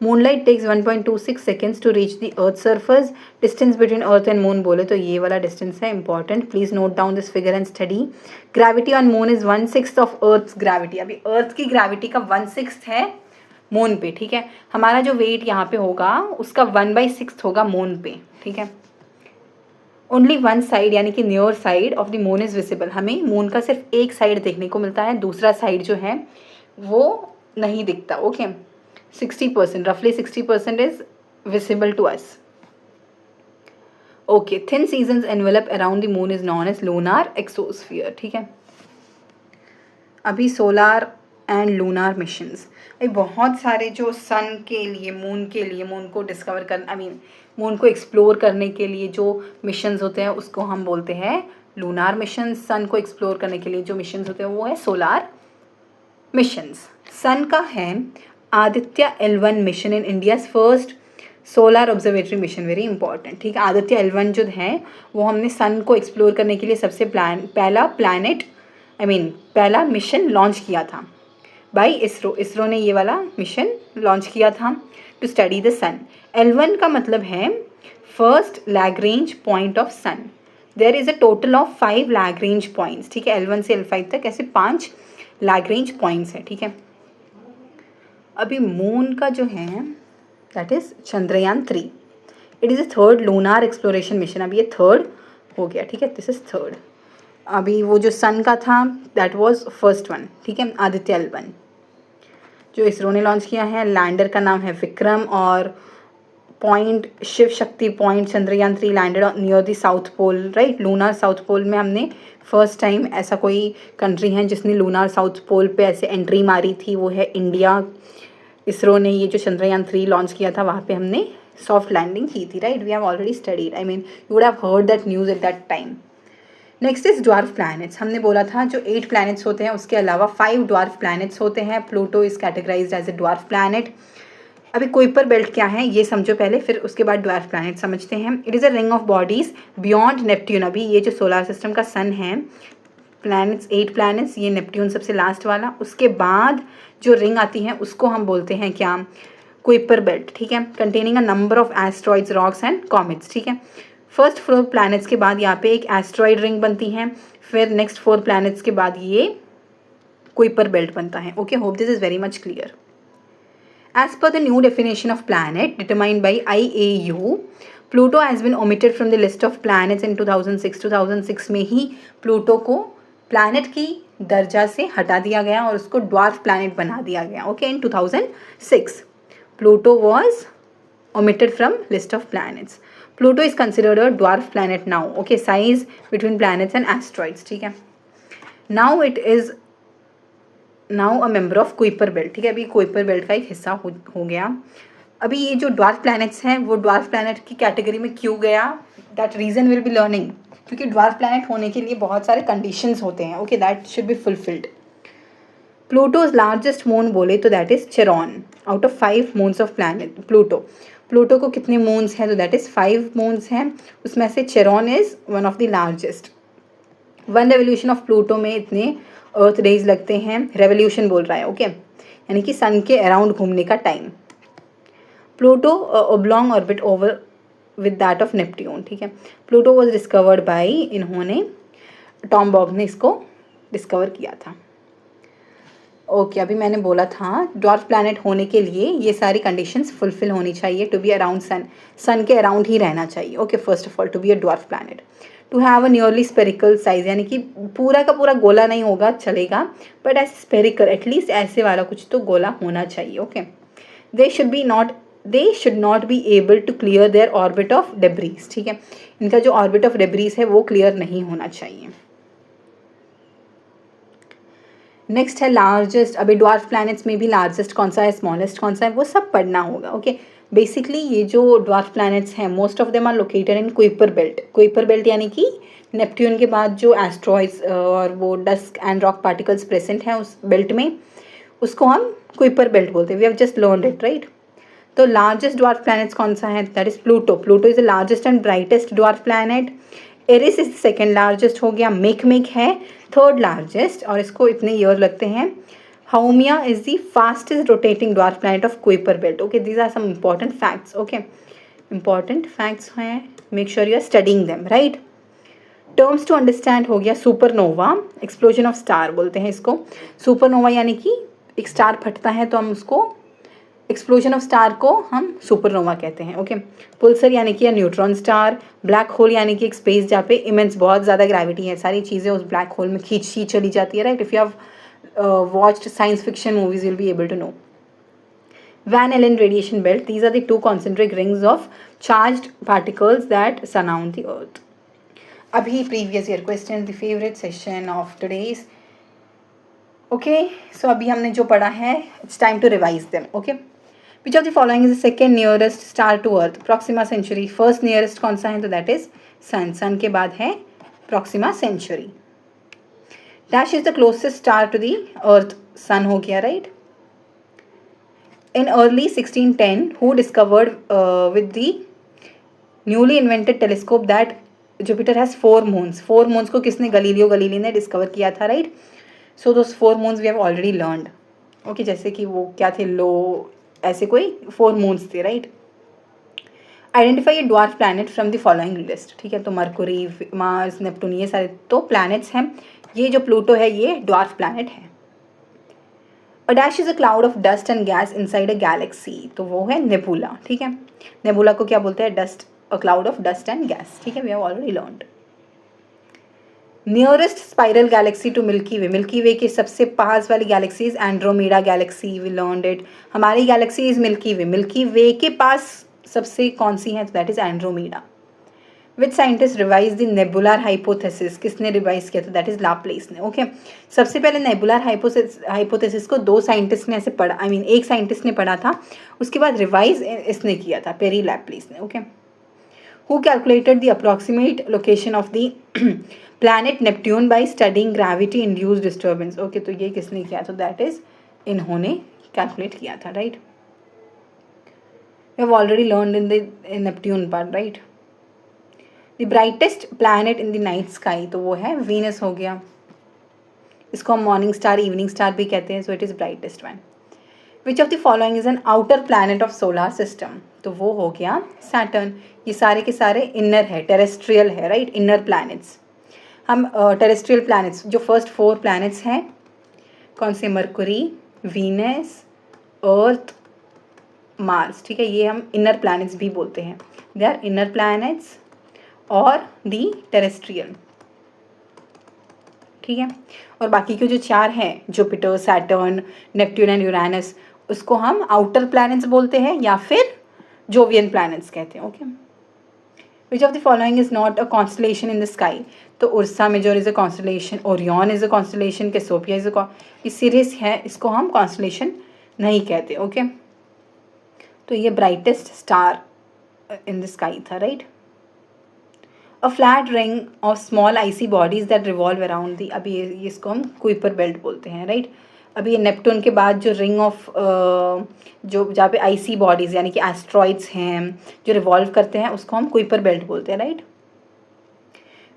Moonlight takes 1.26 seconds to reach the Earth surface. Distance between Earth and moon बोले तो ये वाला डिस्टेंस है, important, please note down this figure and study. Gravity on moon is 1/6 of Earth gravity. अभी Earth की gravity का 1/6 है moon पे, ठीक है। हमारा जो वेट यहाँ पे होगा उसका 1/6 होगा मून पे, ठीक है। ओनली वन साइड यानी कि near side of the moon is visible. हमें मून का सिर्फ एक साइड देखने को मिलता है, दूसरा साइड जो है वो नहीं दिखता। ओके, 60%, रफली 60% is visible to us. Okay, thin seasons envelope around the moon is known as lunar exosphere, ठीक है। अभी सोलार एंड लूनार मिशंस, बहुत सारे जो सन के लिए, मून को डिस्कवर कर, मून को एक्सप्लोर करने के लिए जो मिशंस होते हैं उसको हम बोलते हैं लूनार मिशन। सन को एक्सप्लोर करने के लिए जो मिशंस होते हैं वो है सोलार मिशंस। सन का है Aditya L1 mission in India's first solar observatory mission, very important, ठीक है। आदित्य L1 जो है वो हमने सन को एक्सप्लोर करने के लिए सबसे पहला मिशन लॉन्च किया था बाय इसरो। इसरो ने ये वाला मिशन लॉन्च किया था to study the sun. L1 का मतलब है first Lagrange point of sun. There is a total of 5 Lagrange points, ठीक है। L1 से L5 तक ऐसे 5 लैग्रेंज पॉइंट्स हैं, ठीक है। अभी मून का जो है that is Chandrayaan 3। It is a third lunar exploration mission. अभी ये थर्ड हो गया, ठीक है, दिस इज थर्ड। अभी वो जो सन का था दैट वाज फर्स्ट वन, ठीक है, आदित्य L1 जो इसरो ने लॉन्च किया है। लैंडर का नाम है विक्रम और point Shiv Shakti point Chandrayaan 3 landed near the south pole, right, lunar south pole में हमने फर्स्ट टाइम ऐसा कोई कंट्री है जिसने लूनार साउथ पोल पे ऐसे एंट्री मारी थी, वो है इंडिया। इसरो ने ये जो चंद्रयान 3 लॉन्च किया था वहाँ पे हमने सॉफ्ट लैंडिंग की थी, right, we have already studied, I mean you would have heard that news at that time. Next is dwarf planets. हमने बोला था जो 8 प्लैनेट्स होते हैं उसके अलावा 5 ड्वार्फ प्लैनेट्स होते हैं। Pluto is categorised as a dwarf planet. अभी कुइपर बेल्ट क्या है ये समझो पहले, फिर उसके बाद ड्वार्फ प्लैनेट समझते हैं। It is a ring of bodies beyond Neptune. अभी ये जो सोलर सिस्टम का सन है, प्लैनेट्स 8 प्लैनेट्स, ये नेपट्ट्यून सबसे लास्ट वाला, उसके बाद जो रिंग आती है उसको हम बोलते हैं क्या, कुइपर बेल्ट, ठीक है, containing a number of asteroids, rocks and comets, ठीक है। फर्स्ट 4 प्लैनेट्स के बाद यहाँ पे एक एस्ट्रॉइड रिंग बनती है, फिर नेक्स्ट 4 प्लैनेट्स के बाद ये कुइपर बेल्ट बनता है। Okay, hope this is very much clear. As per the new definition of planet determined by IAU, Pluto has been omitted from the list of planets in 2006. 2006 में ही Pluto को planet की दर्जा से हटा दिया गया और उसको ड्वार्फ प्लैनेट बना दिया गया। Okay, in 2006 Pluto was omitted from list of planets. Pluto is considered a dwarf planet now. Okay, size between planets and asteroids, ठीक है। Now it is now a member of Kuiper belt, ठीक है, अभी Kuiper belt का एक हिस्सा हो गया। अभी ये जो ड्वार्फ प्लैनेट्स हैं वो ड्वार्फ प्लैनेट की कैटेगरी में क्यों गया, that reason will be learning, क्योंकि ड्वार्फ प्लैनेट होने के लिए बहुत सारे कंडीशंस होते हैं। Okay, that should be fulfilled. Pluto's largest moon बोले तो that is Charon, out of 5 moons of planet Pluto. Pluto को कितने मून्स हैं, तो दैट इज 5 मून्स हैं, उसमें से Charon is one of the largest. 1 revolution of Pluto में इतने अर्थ डेज लगते हैं, रेवोल्यूशन बोल रहा है, ओके, यानी कि सन के अराउंड घूमने का time. Pluto oblong orbit over with that of Neptune, ठीक है। प्लूटो वाज डिस्कवर्ड बाय, इन्होंने टॉम बॉग ने इसको डिस्कवर किया था। ओके, अभी मैंने बोला था ड्वार्फ प्लैनेट होने के लिए ये सारी कंडीशंस फुलफिल होनी चाहिए। To be around sun, sun के अराउंड ही रहना चाहिए। Okay, first of all to be a dwarf planet, to have a nearly spherical size, यानी कि पूरा का पूरा गोला नहीं होगा चलेगा, बट ऐसे स्पेरिकल एटलीस्ट ऐसे वाला कुछ तो गोला होना चाहिए। Okay, they should not be able to clear their orbit of debris, ठीक है, इनका जो ऑर्बिट ऑफ डेब्रीज है वो क्लियर नहीं होना चाहिए। नेक्स्ट है लार्जेस्ट। अभी ड्वार्फ प्लैनेट्स में भी लार्जेस्ट कौन सा है, स्मॉलेस्ट कौन सा है, वो सब पढ़ना होगा। ओके, बेसिकली ये जो ड्वार्फ प्लैनेट्स हैं most of them are located in Kuiper belt. Kuiper belt यानी कि नेपट्ट्यून के बाद जो एस्ट्रॉइड्स और वो dust and rock particles present हैं उस बेल्ट में, उसको हम कुइपर बेल्ट बोलते हैं। We have just learned it, right. तो लार्जेस्ट ड्वार्फ प्लैनेट्स कौन सा है, that is Pluto. Pluto is the largest and brightest dwarf planet. Eris is second largest हो गया, मेक है थर्ड लार्जेस्ट, और इसको इतने ईयर लगते हैं। Haumea is the fastest rotating dwarf planet of Kuiper belt. Okay, these are some important facts. Okay, important facts हैं, make sure you are studying them, right. Terms to understand हो गया, supernova, explosion of star बोलते हैं इसको। Supernova यानी कि एक star फटता है तो हम उसको, एक्सप्लोजन ऑफ स्टार को हम सुपरनोवा कहते हैं। ओके, पुल्सर यानी कि न्यूट्रॉन स्टार। ब्लैक होल यानी कि एक स्पेस जहाँ पे इमेंस बहुत ज़्यादा ग्रेविटी है, सारी चीज़ें उस ब्लैक होल में खींची चली जाती है, right. If you have watched science fiction movies will be able to know. Van Allen radiation belt, these are the 2 concentric rings of charged particles that surround the earth. Abhi previous year question, the favorite session of today's. Okay, so abhi हमने जो पढ़ा है, it's time to revise them. Okay, which of the following is the second nearest star to earth? Proxima Centauri. First nearest कौन सा है, तो that is sun. sun के बाद है Proxima Centauri. Dash is the closest star to the earth. sun हो गया, right. In early 1610, who discovered with the newly invented telescope that Jupiter has 4 moons? 4 moons को किसने, गलीलियो गलीली ने discover किया था, right. So those 4 moons we have already learned. Okay, जैसे कि वो क्या थे, लो, ऐसे कोई 4 moons थे, right. Identify A dwarf planet from the following list, ठीक है। तो मरकुरी, मार्स, नेपटून, ये सारे तो प्लैनेट्स हैं। ये जो प्लूटो है ये ड्वार्फ प्लैनेट है। A dash is a cloud of dust and gas inside a galaxy, तो वो है नेबुला, ठीक है। नेबुला को क्या बोलते हैं, dust, a cloud of dust and gas, ठीक है, we have already learned. Nearest spiral galaxy to Milky Way, Milky Way के सबसे पास वाली galaxies Andromeda galaxy, we learned it. हमारी गैलेक्सी इज मिल्की वे के पास सबसे कौन सी है? तो that is Andromeda. Which scientist revise the nebular hypothesis? किसने रिवाइज किया? तो दैट इज लाप्लेस ने। ओके, सबसे पहले नेबुलर हाइपोथेसिस को दो साइंटिस्ट ने ऐसे पढ़ा, आई मीन एक साइंटिस्ट ने पढ़ा था, उसके बाद रिवाइज इसने किया था, पेरी लाप्लेस ने। Okay, who calculated the approximate location of the planet Neptune by studying gravity induced disturbance? Okay, तो ये किसने किया? तो दैट इज इन्होंने कैलकुलेट किया था, right. We have already learned in the Neptune part, right. The brightest planet in the night sky, तो वो है वीनस हो गया। इसको हम मॉर्निंग स्टार, इवनिंग स्टार भी कहते हैं, so it is brightest one. Which of the following is an outer planet of solar system? तो वो हो गया सैटर्न। ये सारे के सारे इनर है, टेरेस्ट्रियल है, राइट, इनर प्लैनेट्स। हम टेरेस्ट्रियल प्लैनेट्स, जो फर्स्ट 4 प्लैनेट्स हैं कौन से? मरकुरी, वीनस, अर्थ, मार्स, ठीक है, ये हम इनर प्लैनेट्स भी बोलते हैं। दे आर इनर प्लैनेट्स और दी टेरेस्ट्रियल, ठीक है। और बाकी के जो 4 हैं, Jupiter, Saturn, Neptune and Uranus, उसको हम आउटर प्लैनेट्स बोलते हैं या फिर जोवियन प्लैनेट्स कहते हैं। Okay, which of the following is not a constellation in the sky? तो Ursa Major is a constellation, Orion is a constellation, Cassiopeia is a, ये सीरीज है, इसको हम कॉन्स्टलेशन नहीं कहते। ओके, तो ये brightest star in the sky था, right. A flat ring of small icy bodies that revolve around the, अभी ये इसको हम कुइपर बेल्ट बोलते हैं, राइट। अभी ये नेपट्यून के बाद जो रिंग ऑफ जो जहाँ पे आइसी बॉडीज़ यानी कि एस्ट्रॉइड्स हैं जो रिवॉल्व करते हैं, उसको हम कुइपर बेल्ट बोलते हैं, right.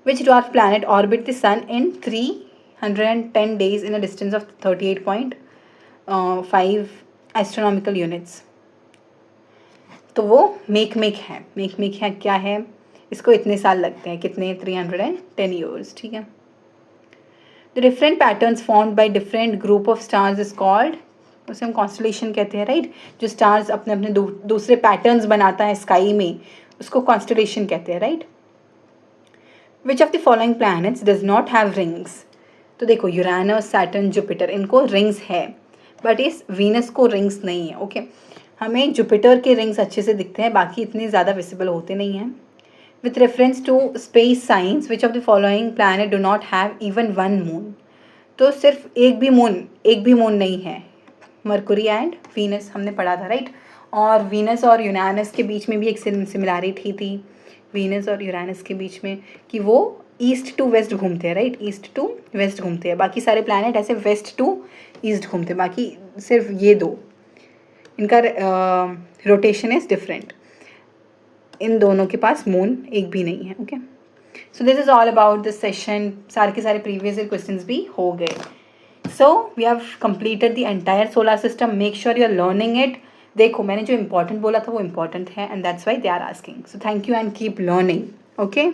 Which dwarf planet orbit the sun in 310 days in a distance of 38.5 astronomical units? तो वो मेक है, क्या है? इसको इतने साल लगते हैं, कितने? 310 years, ठीक है। The different patterns formed by different group of stars is called, उसे हम कॉन्स्टलेशन कहते हैं, राइट। जो स्टार्स अपने अपने दूसरे पैटर्न्स बनाता है स्काई में, उसको कॉन्स्टलेशन कहते हैं, right. Which of the following planets does not have rings? तो देखो, यूरेनस, सैटर्न, जुपिटर, इनको रिंग्स है, बट इस वीनस को रिंग्स नहीं है। ओके, हमें जुपिटर के रिंग्स अच्छे से दिखते हैं, बाकी इतने ज़्यादा विजिबल होते नहीं हैं। With reference to space science, which of the following planet do not have even one moon? तो सिर्फ एक भी मून नहीं है। मरकुरी एंड वीनस हमने पढ़ा था, राइट। और वीनस और यूरेनस के बीच में भी एक सिमिलैरिटी थी, वीनस और यूरेनस के बीच में, कि वो ईस्ट टू वेस्ट घूमते हैं, राइट, ईस्ट टू वेस्ट घूमते हैं। बाकी सारे प्लैनेट ऐसे वेस्ट टू ईस्ट घूमते हैं, बाकी सिर्फ ये दो, इनका रोटेशन इज डिफरेंट। इन दोनों के पास मून एक भी नहीं है। Okay, so this is all about this session. सारे के सारे प्रीवियस ईयर क्वेश्चंस भी हो गए। So we have completed the entire solar system. Make sure you are learning it. देखो, मैंने जो इंपॉर्टेंट बोला था वो इंपॉर्टेंट है, and that's why they are asking. So thank you and keep learning. Okay.